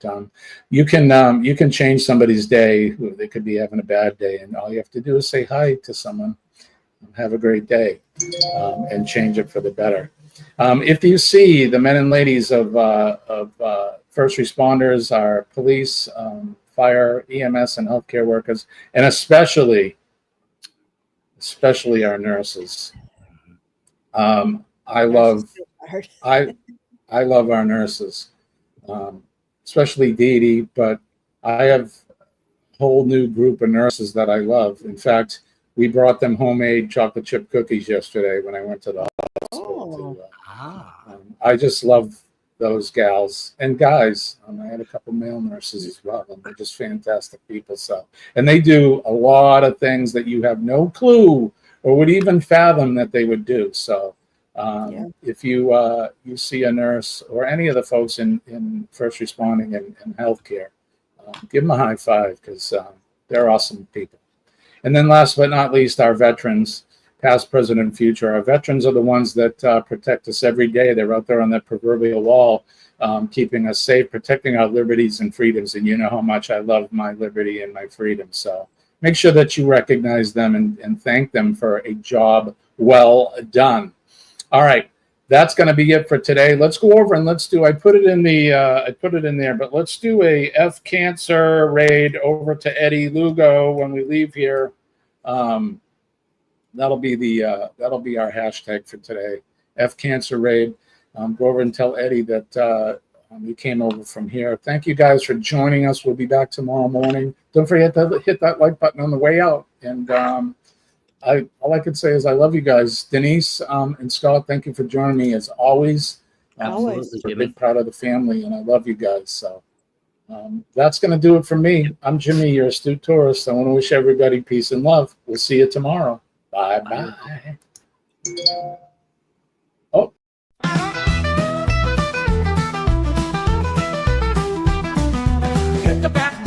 S4: you can change somebody's day. They could be having a bad day, and all you have to do is say hi to someone. Have a great day, and change it for the better. If you see the men and ladies of first responders, our police, fire, EMS, and healthcare workers, and especially our nurses. I love our nurses, especially Dee Dee, but I have a whole new group of nurses that I love. In fact, we brought them homemade chocolate chip cookies yesterday when I went to the hospital I just love those gals and guys. I had a couple male nurses as well, and they're just fantastic people. So, and they do a lot of things that you have no clue or would even fathom that they would do. So, if you see a nurse or any of the folks in first responding and healthcare, give them a high five, because they're awesome people. And then last but not least, our veterans, past, present, and future. Our veterans are the ones that protect us every day. They're out there on that proverbial wall, keeping us safe, protecting our liberties and freedoms. And you know how much I love my liberty and my freedom. So make sure that you recognize them and thank them for a job well done. All right, that's going to be it for today. Let's go over and let's do. I put it in there, but let's do a F Cancer raid over to Eddie Lugo when we leave here. That'll be our hashtag for today. F Cancer raid. Go over and tell Eddie that you came over from here. Thank you guys for joining us. We'll be back tomorrow morning. Don't forget to hit that like button on the way out. And all I could say is I love you guys. Denise and Scott, thank you for joining me as always.
S5: Absolutely,
S4: I'm
S5: Jimmy.
S4: big proud of the family, and I love you guys. So that's going to do it for me. I'm Jimmy, your astute tourist. I want to wish everybody peace and love. We'll see you tomorrow. Bye-bye. Oh.
S7: Hit the back